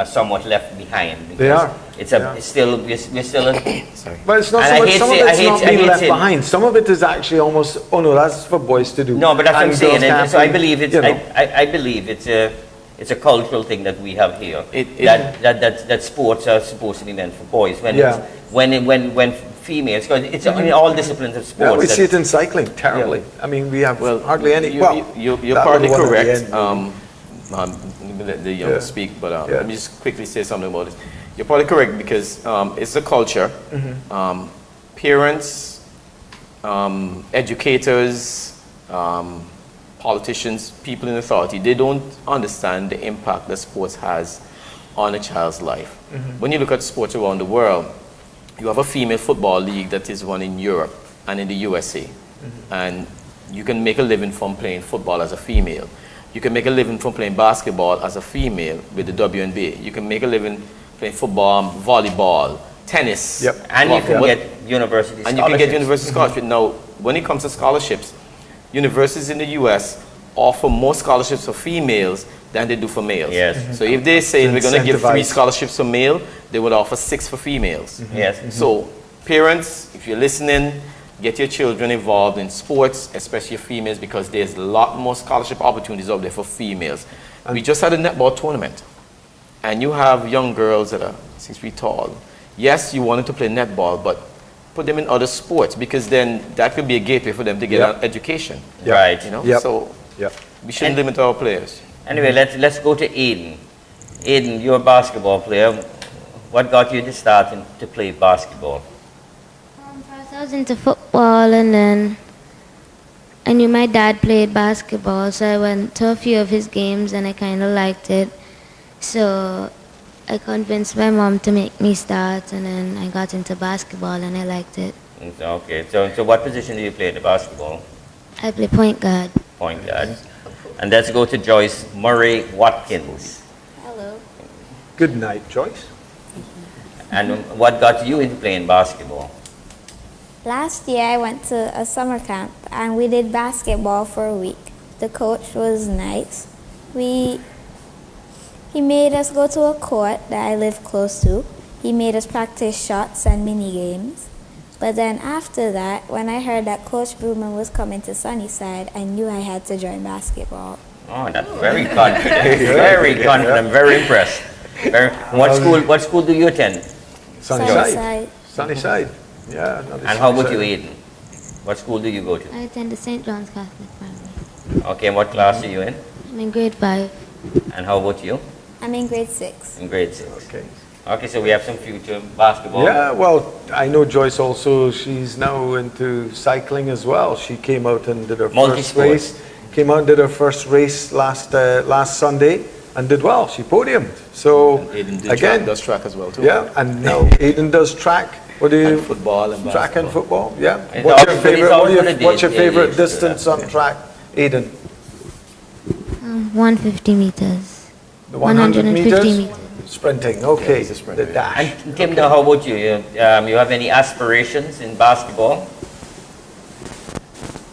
somewhat left behind. They are. It's Yeah. it's still we're still a, Sorry. But it's not And so I much, hate some of say- I it's hate- not I being hate left saying- behind. Some of it is actually almost, oh no, that's for boys to do. no, but that's what I'm And saying. girls And can't so I be, believe it's you know. I believe it's a cultural thing that we have here. It- that sports are supposed to be meant for boys. When Yeah. when females, because it's in all disciplines of Yeah, sports. we that- see it in cycling terribly. I mean, we have Well, hardly any. You're that partly little one at the correct. end. Let me let the young Yeah. speak, but Yeah. let me just quickly say something about it. You're probably correct because it's a culture. Parents, educators, politicians, people in authority, they don't understand the impact that sports has on a child's life. When you look at sports around the world, you have a female football league that is run in Europe and in the USA. And you can make a living from playing football as a female. You can make a living from playing basketball as a female with the WNBA. You can make a living playing football, volleyball, tennis. Yep. And you can get university scholarships. And you can get university scholarships. Now, when it comes to scholarships, universities in the U.S. offer more scholarships for females than they do for males. Yes. So if they say we're going to give 3 Incentivized. scholarships for male, they would offer 6 for females. Yes. So parents, if you're listening, get your children involved in sports, especially females, because there's a lot more scholarship opportunities out there for females. We just had a netball tournament, and you have young girls that are 6 feet tall. Yes, you wanted to play netball, but put them in other sports, because then that could be a gateway for them to get Yep. an education. Right. You know, Yep. so Yep. we shouldn't limit our players. Anyway, let's go to Aiden. Aiden, you're a basketball player. What got you to start to play basketball? First I was into football, and then I knew my dad played basketball, so I went to a few of his games and I kind of liked it. So I convinced my mom to make me start, and then I got into basketball and I liked it. Okay, so what position do you play in the basketball? I play point guard. Point guard. And let's go to Joyce Murray-Watkins. Hello. Good night, Joyce. And what got you into playing basketball? Last year I went to a summer camp and we did basketball for a week. The coach was nice. He made us go to a court that I live close to. He made us practice shots and mini games. But then after that, when I heard that Coach Bruman was coming to Sunnyside, I knew I had to join basketball. Oh, that's very confident. Very confident. I'm very impressed. What school do you attend? Sunnyside. Sunnyside. Yeah. And how about you, Aiden? What school do you go to? I attended St. John's Catholic Primary. Okay, and what class are you in? I'm in grade 5. And how about you? I'm in grade 6. In grade 6. Okay. Okay, so we have some future basketball. Yeah, well, I know Joyce also, she's now into cycling as well. She came out and did her first Multi-sport. race. Came out and did her first race last Sunday and did well. She podiumed. So, Aiden again, does track as well, too. yeah, and now Aiden does track. What do you? And football and Track and basketball. football, yeah. It's What's all your good, it's favorite, all good what's your age, favorite age, distance on track, Aiden? 150 meters. The 100 150 meters? meters. Sprinting, okay. it's a sprinter, The dash. And Timna, how about you? You have any aspirations in basketball?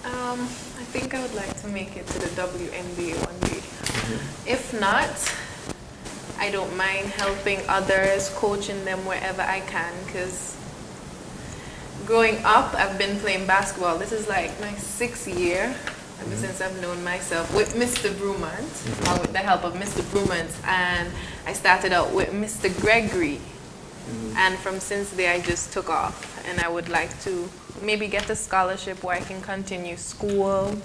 I think I would like to make it to the WNBA one day. If not, I don't mind helping others, coaching them wherever I can, because growing up, I've been playing basketball. This is like my 6th year, ever since I've known myself, with Mr. Brumant, or with the help of Mr. Brumant, and I started out with Mr. Gregory. And from since there, I just took off, and I would like to maybe get a scholarship where I can continue school.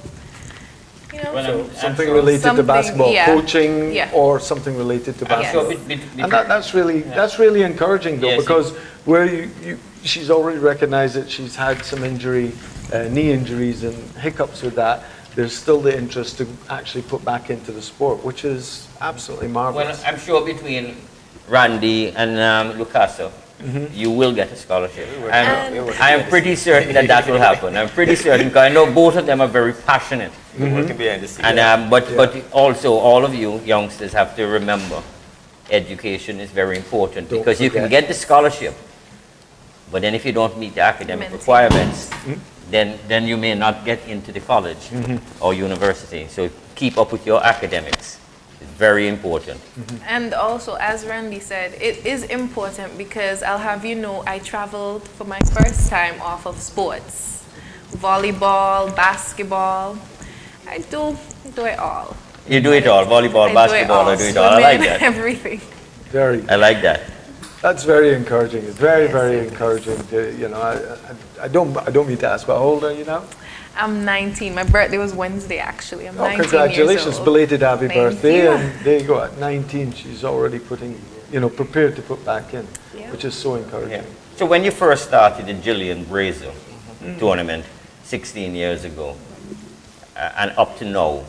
You know, Well, Something sure. related to Something, basketball, yeah. coaching, Yeah. or something related to I'm basketball. sure And that's really encouraging though, Yes, because where she's already recognized that she's had some injury, knee injuries and hiccups with that. There's still the interest to actually put back into the sport, which is absolutely Well, marvelous. I'm sure between Randy and Lucaso, you will get a scholarship. I am pretty certain that will happen. I'm pretty certain, because I know both of them are very passionate. Working behind the scenes. And but also all of you youngsters have to remember, education is very important, Don't because you can forget. get the scholarship, but then if you don't meet the academic Maintain. requirements, then you may not get into the college or university. So keep up with your academics. It's very important. and also, as Randy said, it is important because I'll have you know, I traveled for my first time off of sports. Volleyball, basketball, I do it all. You do it all, volleyball, basketball, I do it all. I like Swimming, that. everything. Very, I like that. that's very encouraging. It's very encouraging to, I don't mean to ask, but how old are you now? I'm 19. My birthday was Wednesday, actually. I'm 19 Congratulations, years old. belated happy Thank birthday. you. And there you go, at 19, she's already putting, prepared to put back in, Yeah. which is so encouraging. Yeah. So when you first started the Gillian Brazier Tournament 16 years ago, and up to now,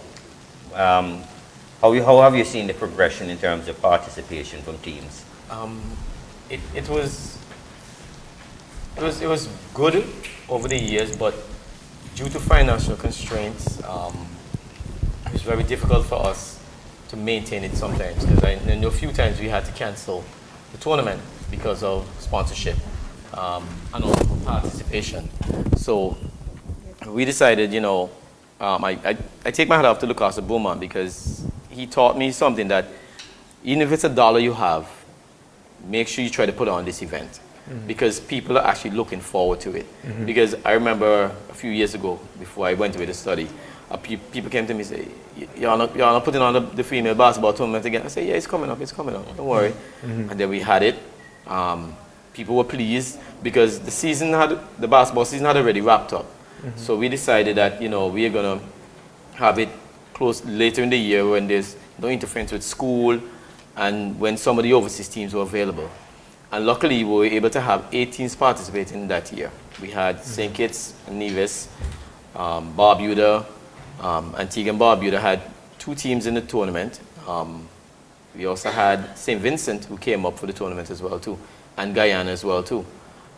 how have you seen the progression in terms of participation from teams? It was good over the years, but due to financial constraints, it's very difficult for us to maintain it sometimes, because I know a few times we had to cancel the tournament because of sponsorship and also participation. So we decided, you know, I take my hat off to Lucas Bowman, because he taught me something that even if it's $1 you have, make sure you try to put on this event, because people are actually looking forward to it. Because I remember a few years ago, before I went away to study, people came to me and say, you're not putting on the female basketball tournament again? I said, yeah, it's coming up, don't worry. And then we had it. People were pleased because the basketball season had already wrapped up. So we decided that, you know, we're going to have it close later in the year when there's no interference with school and when some of the overseas teams were available. And luckily, we were able to have 8 teams participating that year. We had St. Kitts and Nevis, Barbuda, Antigua and Barbuda had 2 teams in the tournament. We also had St. Vincent, who came up for the tournament as well too, and Guyana as well too.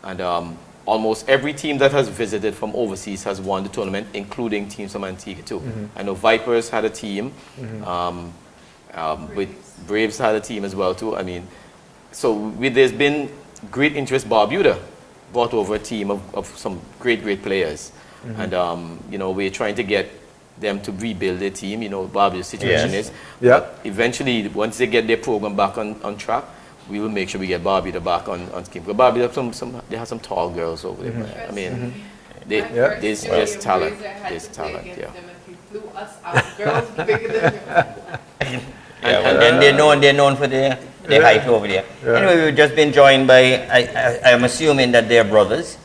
And almost every team that has visited from overseas has won the tournament, including teams from Antigua too. I know Vipers had a team, with Braves had a team as well too. I mean, so there's been great interest. Barbuda brought over a team of some great players. And you know, we're trying to get them to rebuild their team. You know, Barbuda's situation is. Yeah. Eventually, once they get their program back on track, we will make sure we get Barbuda back on scheme. Because Barbuda, they have some tall girls over there. I mean, there's talent. There's talent, yeah. And then they're known for their height over there. Anyway, we've just been joined by, I'm assuming that they're brothers.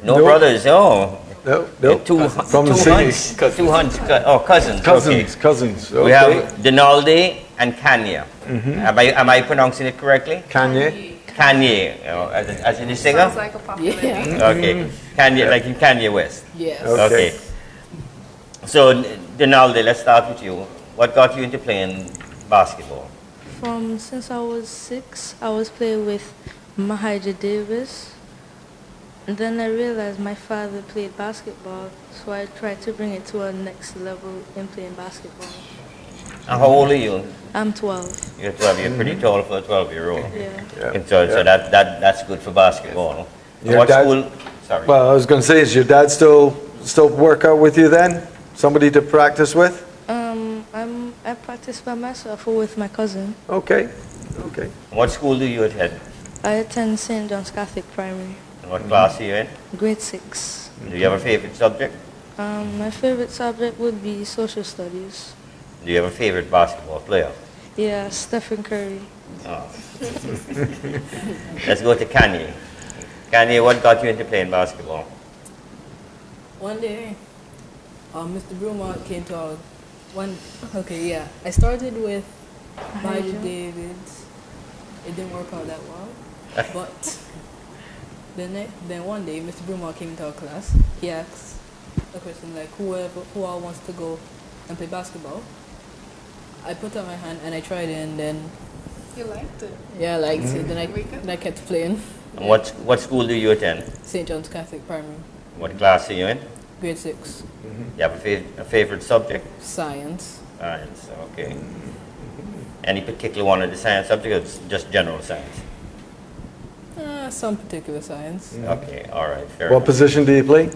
No brothers, oh. No. Two From the Hunts. city. 2 Hunts, cousins. Cousins. We have Donalde and Kanye. Am I pronouncing it correctly? Kanye. Kanye, as in the singer? Sounds like a popular name. Okay. Kanye, like in Kanye West. Yes. Okay. So, Donalde, let's start with you. What got you into playing basketball? Since I was 6, I was playing with Mahija Davis. And then I realized my father played basketball, so I tried to bring it to a next level in playing basketball. And how old are you? I'm 12. You're 12. You're pretty tall for a 12-year-old. Yeah. So that's good for basketball. Your What dad- school? Sorry. Well, I was going to say, is your dad still work out with you then? Somebody to practice with? I practice by myself or with my cousin. Okay. What school do you attend? I attend St. John's Catholic Primary, And what class are you in? grade 6. Do you have a favorite subject? My favorite subject would be social studies. Do you have a favorite basketball player? Yeah, Stephen Curry. Oh. Let's go to Kanye. Kanye, what got you into playing basketball? One day, Mr. Brumont came to our I started with Major Davids. It didn't work out that well, but then one day, Mr. Brumont came into our class. He asked a question like, who all wants to go and play basketball? I put out my hand and I tried it, and then You liked it. yeah, I liked it. Then I kept playing. And what school do you attend? St. John's Catholic Primary, What class are you in? grade 6, You have a favorite subject? science. Science, okay. Any particular one of the science subject or it's just general science? Some particular science. Okay, all right, fair What enough. position do you play?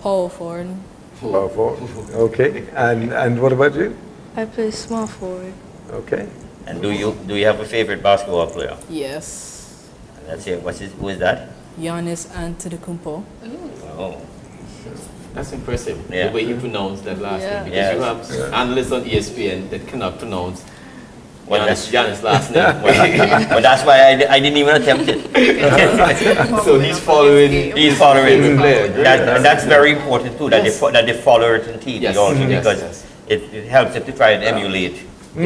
Power forward. Power forward. Okay. And what about you? I play small forward. Okay. And do you have a favorite basketball player? Yes. That's it. Who is that? Giannis Antetokounmpo. Oh, That's impressive, Yeah. the way you pronounce that last Yeah. name. Because you Yes. have analysts on ESPN that cannot pronounce Well, Giannis' last name. but that's why I didn't even attempt it. So he's following. He's following. the player. And that's very important too, that, Yes. they follow it on TV Yes. also, Yes, because yes. It helps them to try and emulate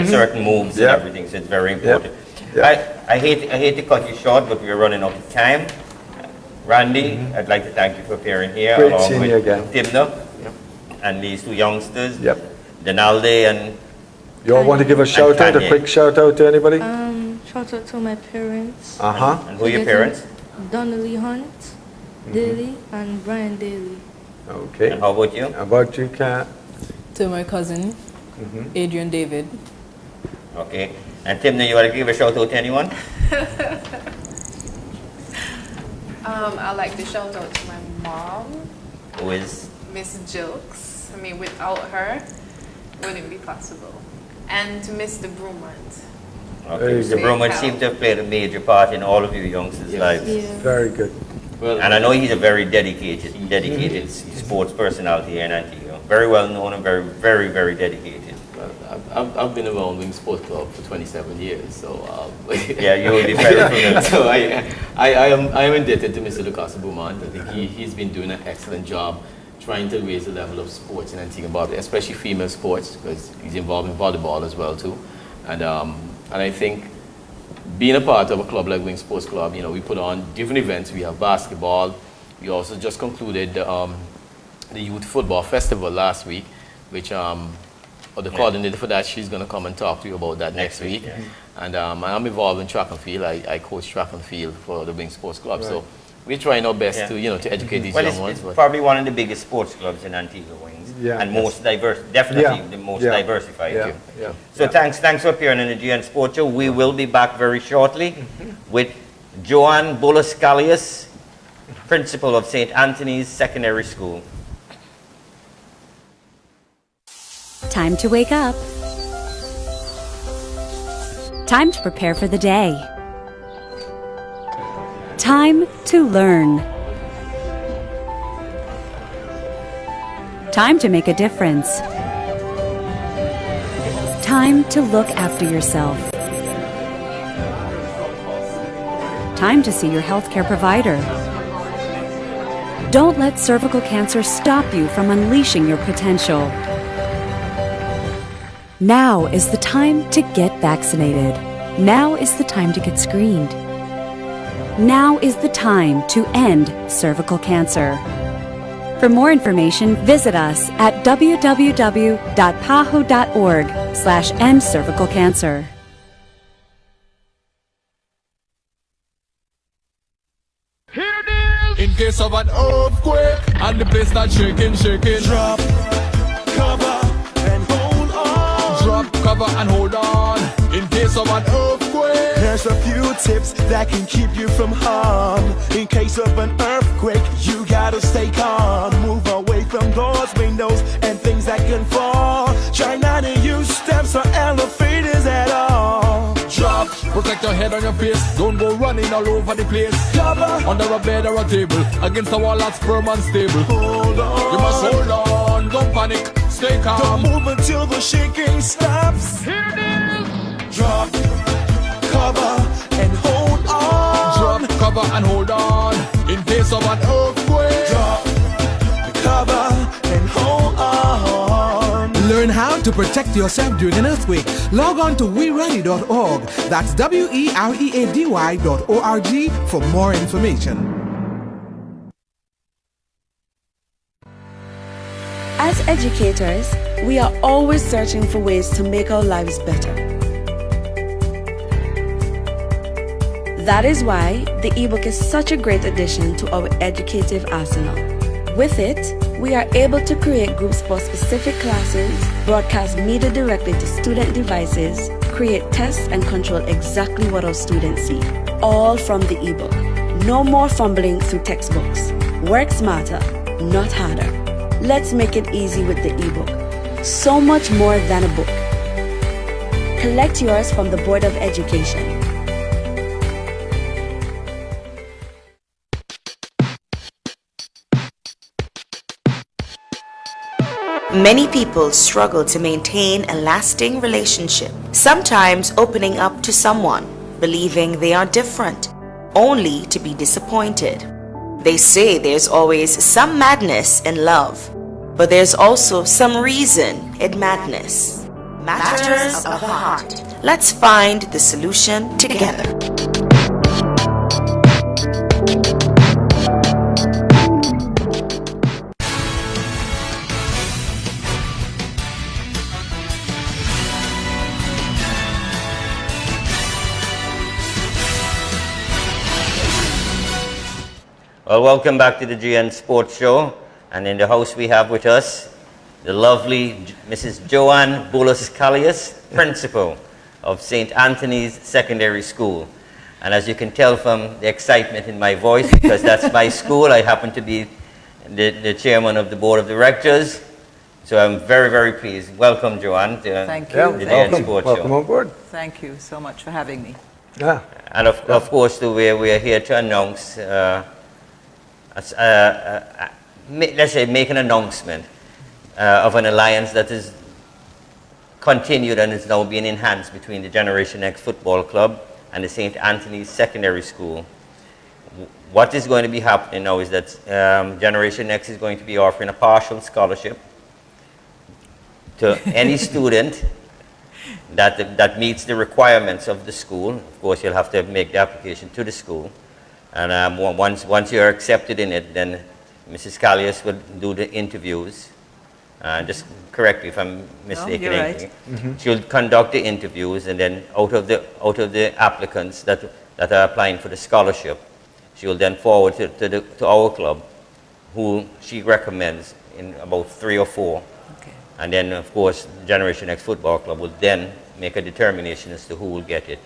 certain moves Yeah. and everything, so it's very important. Yeah. I hate to cut you short, but we're running out of time. Randy, I'd like to thank you for appearing here Great along seeing with you again. Timna and these 2 youngsters, Yep. Donalde and You all want to give a shout out, a Kanye. quick shout out to anybody? Shout out to my parents, Uh-huh. and who are your parents? Donalde Hunt, Daly, and Brian Daly. Okay. And how about you? How about you, Kat? To my cousin, Adrian David. Okay. And Timna, you want to give a shout out to anyone? I'd like to shout out to my mom. Who is? Miss Jokes. I mean, without her, it wouldn't be possible. And to Mr. Brumont. Okay. Mr. Brumont seems to have played a major part in all of you youngsters' lives. Yeah. Very good. Well, and I know he's a very dedicated sports personality here in Antigua. Very well known and very, very dedicated. Well, I've been around Wing Sports Club for 27 years, so yeah, you will be very familiar. So I am indebted to Mr. Lucas Beaumont. I think he's been doing an excellent job trying to raise the level of sports in Antigua and Barbuda, especially female sports, because he's involved in volleyball as well too. And I think being a part of a club like Wing Sports Club, you know, we put on different events. We have basketball. We also just concluded the Youth Football Festival last week, which the coordinator for that, she's going to come and talk to you about that next week. Yeah. And I'm involved in track and field. I coach track and field for the Wing Sports Club. Right. So we're trying our best to, you know, to educate these young ones. It's probably one of the biggest sports clubs in Antigua Wings. Yeah. And most diverse, definitely the most diversified too. Yeah. So thanks for appearing in the GN Sports Show. We will be back very shortly with Joann Boulos Callias, principal of St. Anthony's Secondary School. Time to wake up. Time to prepare for the day. Time to learn. Time to make a difference. Time to look after yourself. Time to see your healthcare provider. Don't let cervical cancer stop you from unleashing your potential. Now is the time to get vaccinated. Now is the time to get screened. Now is the time to end cervical cancer. For more information, visit us at www.paho.org/endcervicalcancer. In case of an earthquake and the place not shaking, drop, cover, and hold on. Drop, cover, and hold on. In case of an earthquake, there's a few tips that can keep you from harm. In case of an earthquake, you gotta stay calm. Move away from doors, windows, and things that can fall. Try not to use steps or elevators at all. Drop, protect your head on your face. Don't go running all over the place. Cover, under a bed or a table, against a wall that's firm and stable. Hold on, you must hold on. Don't panic, stay calm. Don't move until the shaking stops. Here it is. Drop, cover, and hold on. Drop, cover, and hold on. In case of an earthquake. Drop, cover, and hold on. Learn how to protect yourself during an earthquake. Log on to weready.org. That's weready.org for more information. As educators, we are always searching for ways to make our lives better. That is why the ebook is such a great addition to our educative arsenal. With it, we are able to create groups for specific classes, broadcast media directly to student devices, create tests and control exactly what our students see. All from the ebook. No more fumbling through textbooks. Work smarter, not harder. Let's make it easy with the ebook. So much more than a book. Collect yours from the Board of Education. Many people struggle to maintain a lasting relationship, sometimes opening up to someone, believing they are different, only to be disappointed. They say there's always some madness in love, but there's also some reason in madness. Matters of the heart. Let's find the solution together. Well, welcome back to the GN Sports Show. And in the house we have with us the lovely Mrs. Joann Boulos Callias, principal of St. Anthony's Secondary School. And as you can tell from the excitement in my voice, because that's my school, I happen to be the chairman of the board of directors. So I'm very, very pleased. Welcome, Joann, to Thank you. the Day at Sport Welcome Show. on board. Thank you so much for having me. Yeah. And of course, we're here to announce, let's say, make an announcement of an alliance that is continued and is now being enhanced between the Generation X Football Club and the St. Anthony's Secondary School. What is going to be happening now is that Generation X is going to be offering a partial scholarship to any student that meets the requirements of the school. Of course, you'll have to make the application to the school. And once you're accepted in it, then Mrs. Callias will do the interviews. Just correct me if I'm mistaken. No, you're right. Mm-hmm. She'll conduct the interviews, and then out of the applicants that are applying for the scholarship, she will then forward to our club, who she recommends in about 3 or 4. Okay. And then, of course, Generation X Football Club will then make a determination as to who will get it.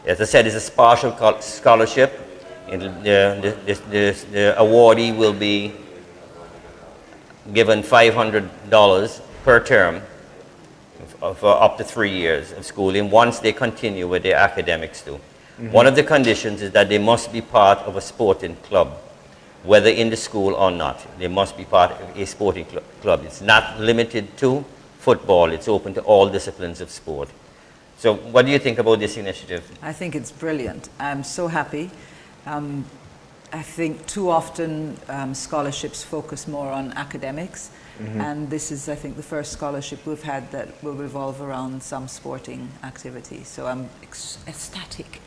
As I said, it's a partial scholarship. The awardee will be given $500 per term for up to 3 years of schooling once they continue with their academics too. Mm-hmm. One of the conditions is that they must be part of a sporting club, whether in the school or not. They must be part of a sporting club. It's not limited to football. It's open to all disciplines of sport. So what do you think about this initiative? I think it's brilliant. I'm so happy. I think too often scholarships focus more on academics, and this is, I think, the first scholarship we've had that will revolve around some sporting activity. So I'm ecstatic.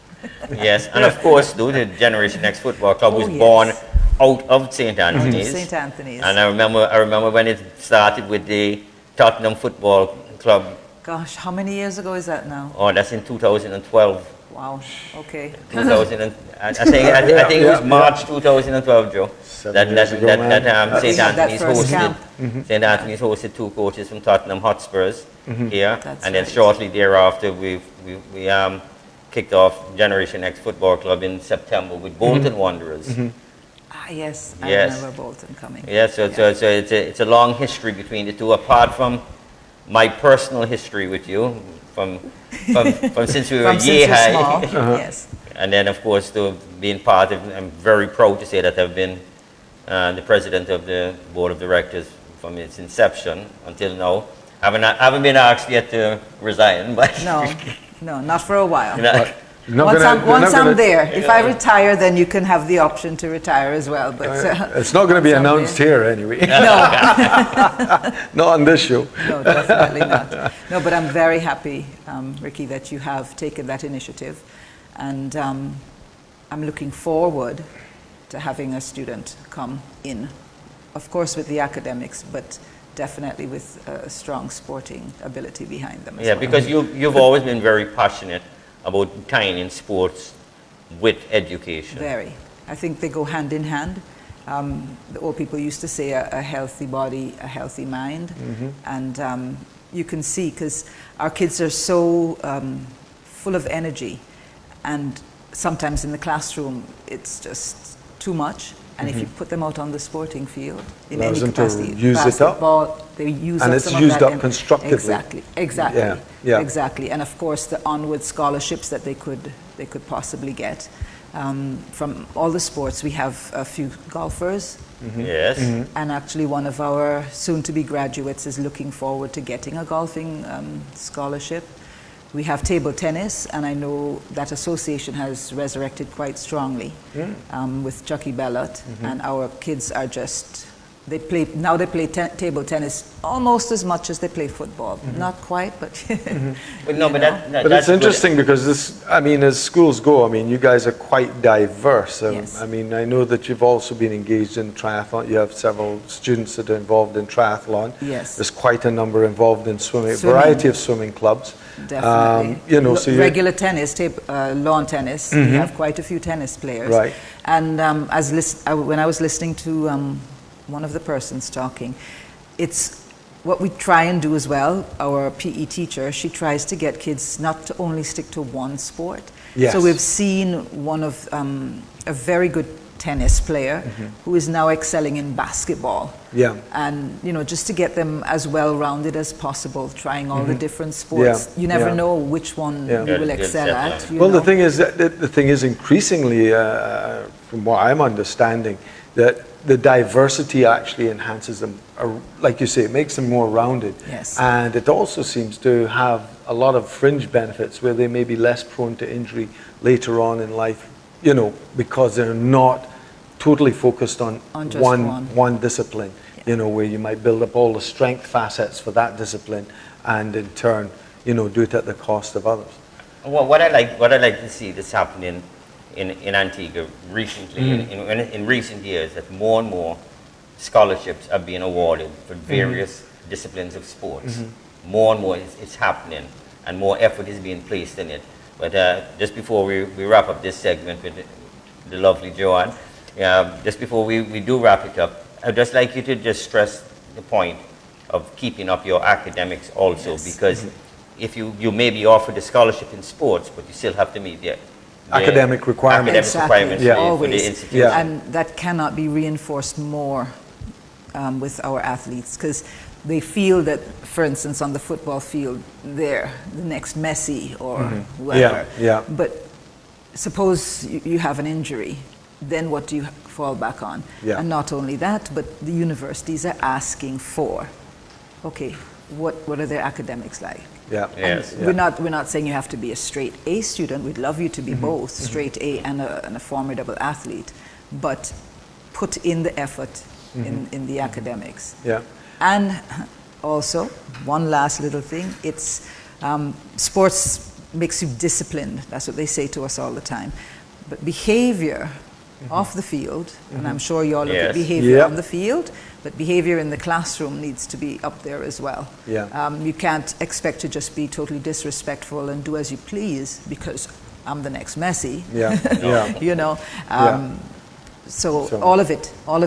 Yes, and of course, the Generation X Football Club was born out of St. Anthony's. St. Anthony's. And I remember when it started with the Tottenham Football Club. Gosh, how many years ago is that now? Oh, that's in 2012. Wow. Okay. I think it was March 2012, Joe. St. Anthony's hosted. St. Anthony's hosted 2 coaches from Tottenham Hotspurs here, and then shortly thereafter we kicked off Generation X Football Club in September with Bolton Wanderers. Yes, I remember Bolton coming. Yes, so it's a long history between the two, apart from my personal history with you, from since we were year high. Yes. And then, of course, to being part of, I'm very proud to say that I've been the president of the board of directors from its inception until now. I haven't been asked yet to resign, but no, not for a while. Once I'm there, if I retire, then you can have the option to retire as well. But it's not going to be announced here anyway. No, not on this show. No, definitely not. No, but I'm very happy, Ricky, that you have taken that initiative, and I'm looking forward to having a student come in, of course, with the academics, but definitely with a strong sporting ability behind them as well. Because you've always been very passionate about tying in sports with education. Very. I think they go hand in hand. The old people used to say a healthy body, a healthy mind. And you can see, because our kids are so full of energy, and sometimes in the classroom it's just too much. And if you put them out on the sporting field, in any capacity, basketball, they use up some of that. And it's used up constructively. Exactly. Yeah. Exactly. And of course, the onward scholarships that they could possibly get. From all the sports, we have a few golfers. Yes. And actually, one of our soon-to-be graduates is looking forward to getting a golfing scholarship. We have table tennis, and I know that association has resurrected quite strongly with Chucky Bellot, and our kids are just, they play table tennis almost as much as they play football. Not quite, but but it's interesting because this, I mean, as schools go, I mean, you guys are quite diverse. I mean, I know that you've also been engaged in triathlon. You have several students that are involved in triathlon. Yes. There's quite a number involved in swimming. Variety of swimming clubs. Definitely. So regular tennis, lawn tennis, we have quite a few tennis players. Right. And when I was listening to one of the persons talking, it's what we try and do as well, our PE teacher, she tries to get kids not to only stick to one sport. Yes. So we've seen one of a very good tennis player who is now excelling in basketball. Yeah. And, you know, just to get them as well-rounded as possible, trying all the different sports. Yeah. You never Yeah. know which one you will excel at. Well, the thing is increasingly, from what I'm understanding, that the diversity actually enhances them. Like you say, it makes them more rounded. Yes. And it also seems to have a lot of fringe benefits where they may be less prone to injury later on in life, you know, because they're not totally focused on just one discipline, you know, where you might build up all the strength facets for that discipline and in turn, you know, do it at the cost of others. Well, what I like to see that's happening in Antigua recently, in recent years, that more and more scholarships are being awarded for various disciplines of sports. More and more it's happening, and more effort is being placed in it. But just before we wrap up this segment with the lovely Joann, just before we do wrap it up, I'd just like you to just stress the point of keeping up your academics also, because if you may be offered a scholarship in sports, but you still have to meet the academic requirements. Exactly. For the institution. And that cannot be reinforced more with our athletes, because they feel that, for instance, on the football field, they're the next Messi or whoever. But suppose you have an injury, then what do you fall back on? And not only that, but the universities are asking for, okay, what are their academics like? We're not saying you have to be a straight A student. We'd love you to be both straight A and a formidable athlete, but put in the effort in the academics. And also, one last little thing, it's sports makes you disciplined. That's what they say to us all the time. But behavior off the field, and I'm sure you all look at behavior on the field, but behavior in the classroom needs to be up there as well. You can't expect to just be totally disrespectful and do as you please because I'm the next Messi. You know. So all of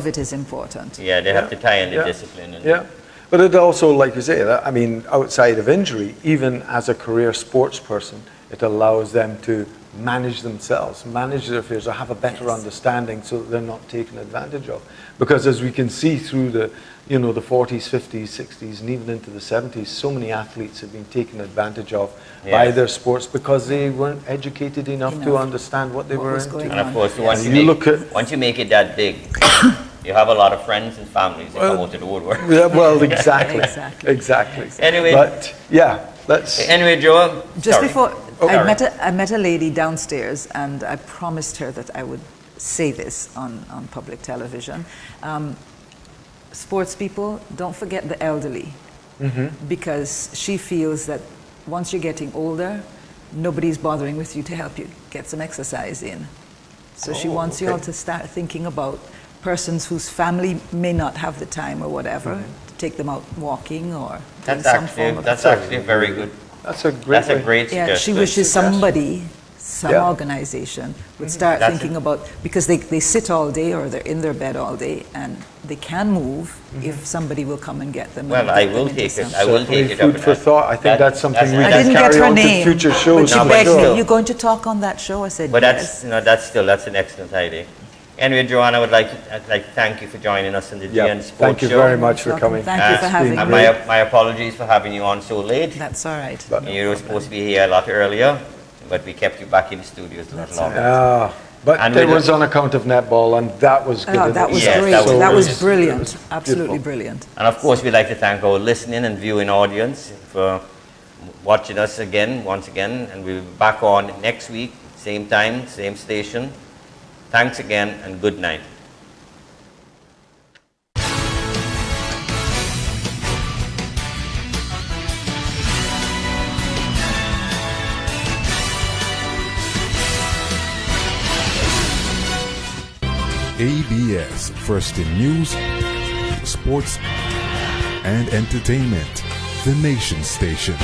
it is important. They have to tie in the discipline. But it also, like you say, I mean, outside of injury, even as a career sports person, it allows them to manage themselves, manage their affairs, or have a better understanding so that they're not taken advantage of. Because as we can see through the 40s, 50s, 60s, and even into the 70s, so many athletes have been taken advantage of by their sports because they weren't educated enough to understand what they were into. And of course, once you make it that big, you have a lot of friends and families that come out to the woodwork. Well, exactly. Anyway, but let's. Anyway, Joe. Just before, I met a lady downstairs, and I promised her that I would say this on public television. Sports people, don't forget the elderly, because she feels that once you're getting older, nobody's bothering with you to help you get some exercise in. So she wants you all to start thinking about persons whose family may not have the time or whatever to take them out walking or that's actually very good. That's a great suggestion. She wishes somebody, some organization would start thinking about, because they sit all day or they're in their bed all day and they can move if somebody will come and get them. Well, I will take it. I will take it. Food for thought. I think that's something we can carry on to future shows. But she begged me, you're going to talk on that show? I said, but yes. That's an excellent idea. Anyway, Joann, I'd like to thank you for joining us in the GN Sports Show. Thank you very much for coming. Thank you for having me. And my apologies for having you on so late. That's all right. You were supposed to be here a lot earlier, but we kept you back in the studios a little longer. But it was on account of netball, and that was good. That was great. That was brilliant. Absolutely brilliant. And of course, we'd like to thank our listening and viewing audience for watching us once again, and we'll be back on next week, same time, same station. Thanks again, and good night. ABS, first in news, sports, and entertainment. The Nation Station.